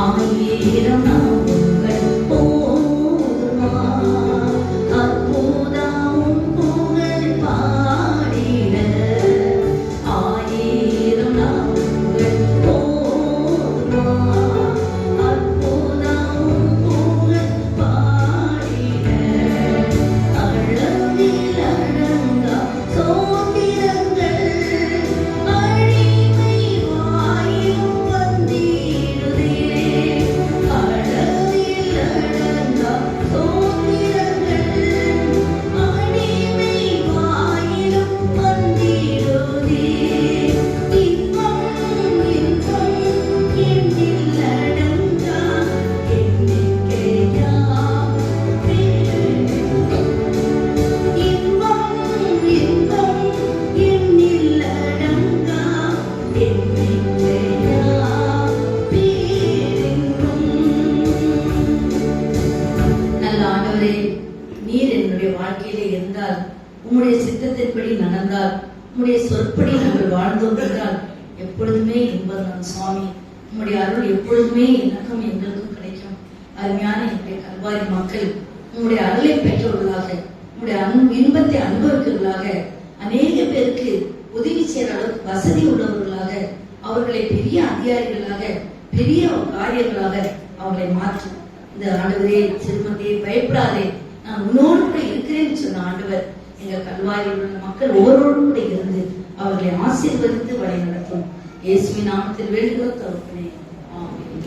1000 நாவுகள் போதுமா அற்புதம் புகழ் பாடிட. 1000 நாவுகள் போதுமா அற்புதம் புகழ் பாடிட. அளவில் அடங்கா சோத்திரங்கள் அழிமை வாயும் வந்திடுதே. அளவில் அடங்கா சோத்திரங்கள் அழிமை வாயிலும் வந்திடுதே. இன்பம் இன்பம் எண்ணில் அடங்கா எண்ணிக்கையாம் இன்பம் இன்பம் எண்ணில் அடங்கா எண்ணிக்கையாம் பேரின்பம். நல்ல ஆண்டவரே, நீர் என்னுடைய வாழ்க்கையிலே இருந்தால், உம்முடைய சித்தத்தின்படி நடந்தால், உம்முடைய சொற்படி நாங்கள் வாழ்ந்தோம் என்றால் எப்பொழுதுமே இன்பம் தான் சுவாமி. உம்முடைய அருள் எப்பொழுதுமே எனக்கும் எங்களுக்கும் கிடைக்கும். அருமையான என்னுடைய கல்வாரி மக்கள் உம்முடைய அருளை பெற்றவர்களாக, உம்முடைய இன்பத்தை அனுபவிக்கிறவர்களாக, அநேக பேருக்கு உதவி செய்யற அளவுக்கு வசதி உள்ளவர்களாக, அவர்களை பெரிய அதிகாரிகளாக, பெரிய காரியங்களாக அவர்களை மாற்றும். இந்த ஆண்டவரே, சிறுமதியை பயப்படாதே, நான் உன்னோடு கூட இருக்கிறேன்னு சொன்ன ஆண்டவர் எங்கள் கல்வாரியில் உள்ள மக்கள் ஒவ்வொருவரோடு கூட இருந்து அவர்களை ஆசீர்வதித்து வழி நடத்தும். இயேசுவின் நாமத்தில் வேண்டுகிறோம் தகப்பனே. ஆமென்.